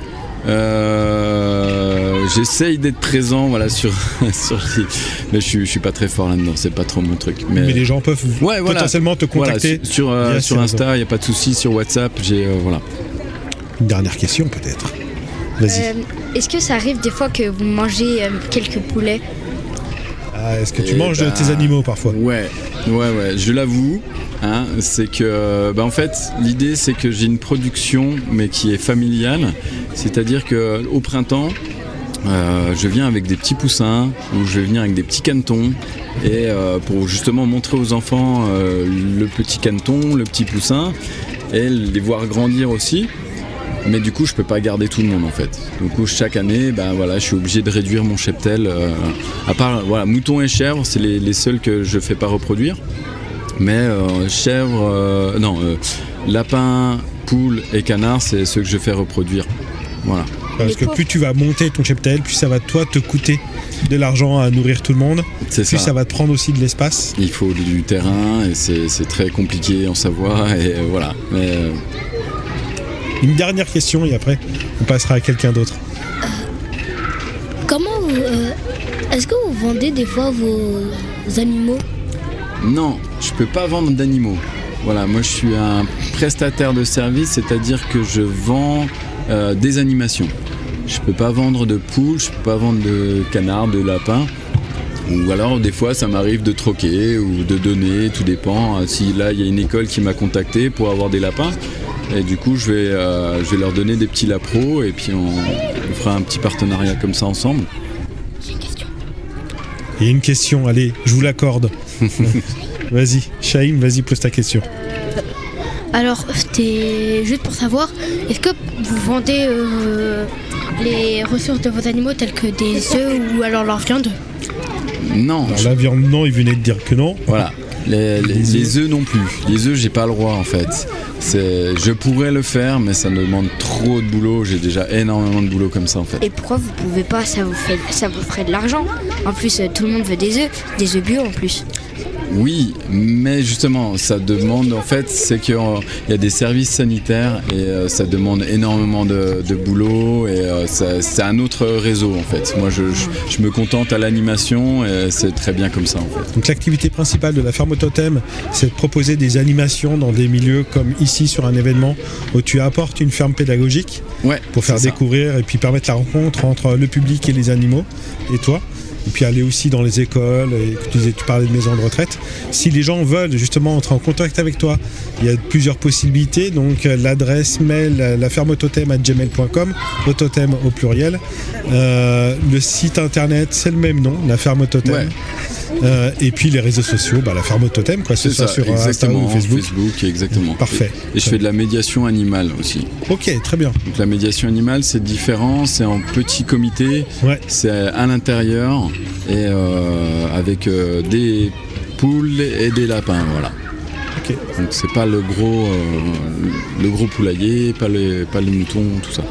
J'essaye d'être présent, voilà, sur mais je suis pas très fort là-dedans, c'est pas trop mon truc. Mais les gens peuvent potentiellement te contacter. Voilà, sur Insta, il y a pas de souci. Sur WhatsApp, voilà. Une dernière question peut-être. Vas-y. Est-ce que ça arrive des fois que vous mangez quelques poulets ? Est-ce que tu manges tes animaux parfois ? Ouais, je l'avoue. C'est que, en fait, l'idée c'est que j'ai une production, mais qui est familiale. C'est-à-dire que au printemps, je viens avec des petits poussins, ou je vais venir avec des petits canetons, et pour justement montrer aux enfants le petit caneton, le petit poussin, et les voir grandir aussi. Mais du coup, je peux pas garder tout le monde en fait. Du coup, chaque année, je suis obligé de réduire mon cheptel. À part, moutons et chèvres, c'est les seuls que je fais pas reproduire. Mais chèvres, lapins, poules et canards, c'est ceux que je fais reproduire. Voilà. Parce que plus tu vas monter ton cheptel, plus ça va toi te coûter de l'argent à nourrir tout le monde. C'est plus ça va te prendre aussi de l'espace. Il faut du terrain et c'est très compliqué en Savoie et voilà. Mais, une dernière question et après on passera à quelqu'un d'autre. Est-ce que vous vendez des fois vos animaux ? Non, je peux pas vendre d'animaux. Voilà, moi je suis un prestataire de service, c'est-à-dire que je vends des animations. Je peux pas vendre de poules, je peux pas vendre de canards, de lapins. Ou alors des fois ça m'arrive de troquer ou de donner, tout dépend. Si là il y a une école qui m'a contacté pour avoir des lapins, et du coup je vais leur donner des petits lapros et puis on fera un petit partenariat comme ça ensemble. J'ai une question. Il y a une question, allez, je vous l'accorde. Vas-y, Shaim, vas-y, pose ta question. Alors, c'était juste pour savoir, est-ce que vous vendez les ressources de vos animaux telles que des œufs ou alors leur viande ? Non. Alors, la viande, non, il venait de dire que non. Voilà. Les œufs non plus. Les œufs, j'ai pas le droit en fait. Je pourrais le faire, mais ça me demande trop de boulot. J'ai déjà énormément de boulot comme ça en fait. Et pourquoi vous pouvez pas ? Ça vous ferait de l'argent. En plus, tout le monde veut des œufs bio en plus. Oui, mais justement, ça demande, en fait, c'est qu'il y a des services sanitaires et ça demande énormément de boulot et c'est un autre réseau, en fait. Moi, je me contente à l'animation et c'est très bien comme ça, en fait. Donc l'activité principale de la ferme au totem, c'est de proposer des animations dans des milieux comme ici sur un événement où tu apportes une ferme pédagogique pour faire découvrir et puis permettre la rencontre entre le public et les animaux et toi. Et puis aller aussi dans les écoles, et tu parlais de maisons de retraite. Si les gens veulent justement entrer en contact avec toi, il y a plusieurs possibilités. Donc l'adresse mail lafermeautotem@gmail.com, au totem au pluriel. Le site internet, c'est le même nom, la ferme au totem. Ouais. Et puis les réseaux sociaux, la ferme au totem, quoi, c'est ça, sur Instagram ou Facebook. Exactement. Parfait. Et je fais de la médiation animale aussi. Ok, très bien. Donc la médiation animale, c'est différent, c'est en petit comité, c'est à l'intérieur et avec des poules et des lapins, voilà. Okay. Donc c'est pas le gros poulailler, pas les moutons, tout ça.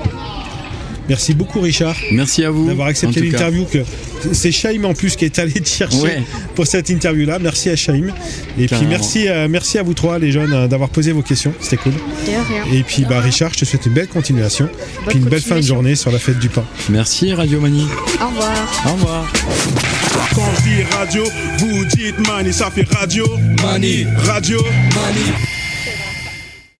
Merci beaucoup Richard. Merci à vous d'avoir accepté l'interview. C'est Shaim en plus qui est allé te chercher pour cette interview-là. Merci à Shaim. Et puis merci à vous trois les jeunes d'avoir posé vos questions. C'était cool. Et puis Richard, je te souhaite une belle continuation. Puis une belle fin de journée sur la fête du pain. Merci Radio Mani. Au revoir. Au revoir. Quand je dis radio, vous dites Mani, ça fait radio. Mani. Radio. Mani.